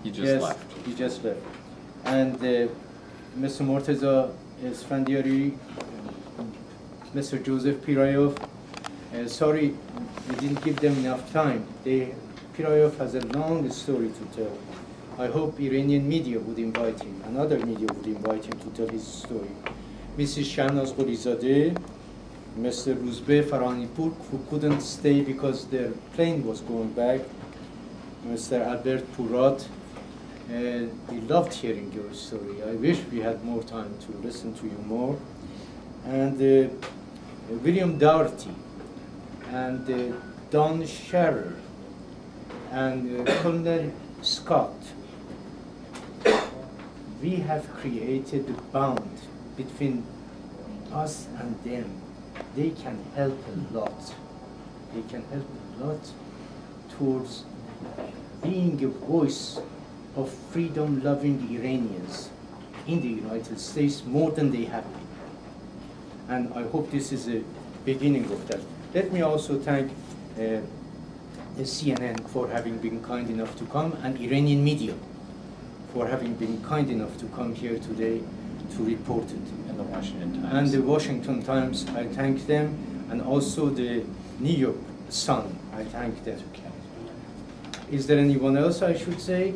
He just left. He just left. And Mr. Morteza Esfandiari, Mr. Joseph Pirayov. Sorry, we didn't give them enough time. Pirayov has a long story to tell. I hope Iranian media would invite him, and other media would invite him to tell his story. Mrs. Shahnaz Gholizadeh, Mr. Ruzbe Faranipur, who couldn't stay because their plane was going back, Mr. Albert Purat. We loved hearing your story. I wish we had more time to listen to you more. And William Doherty, and Don Scherer, and Colonel Scott. We have created a bond between us and them. They can help a lot. They can help a lot towards being a voice of freedom-loving Iranians in the United States more than they have been. And I hope this is a beginning of that. Let me also thank the CNN for having been kind enough to come, and Iranian media for having been kind enough to come here today to report it. And the Washington Times. And the Washington Times, I thank them, and also the New York Sun, I thank them. Is there anyone else I should say?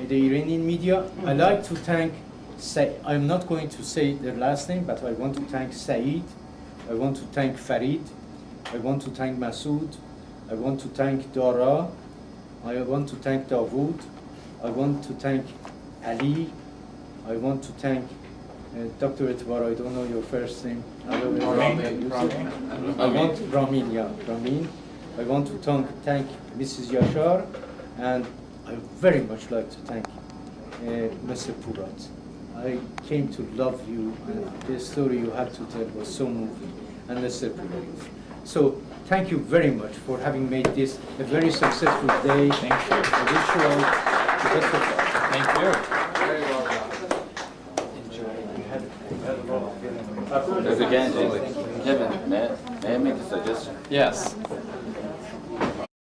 The Iranian media. I'd like to thank, I'm not going to say their last name, but I want to thank Saeed, I want to thank Farid, I want to thank Masood, I want to thank Dara, I want to thank Dawood, I want to thank Ali, I want to thank Dr. Etbar, I don't know your first name. I want Ramin, yeah, Ramin. I want to thank Mrs. Yashar, and I very much like to thank Mr. Purat. I came to love you, and the story you had to tell was so moving, and Mr. Purat. So thank you very much for having made this a very successful day. Thank you. I wish you all the best of luck. Thank you. Kevin, may I make a suggestion? Yes.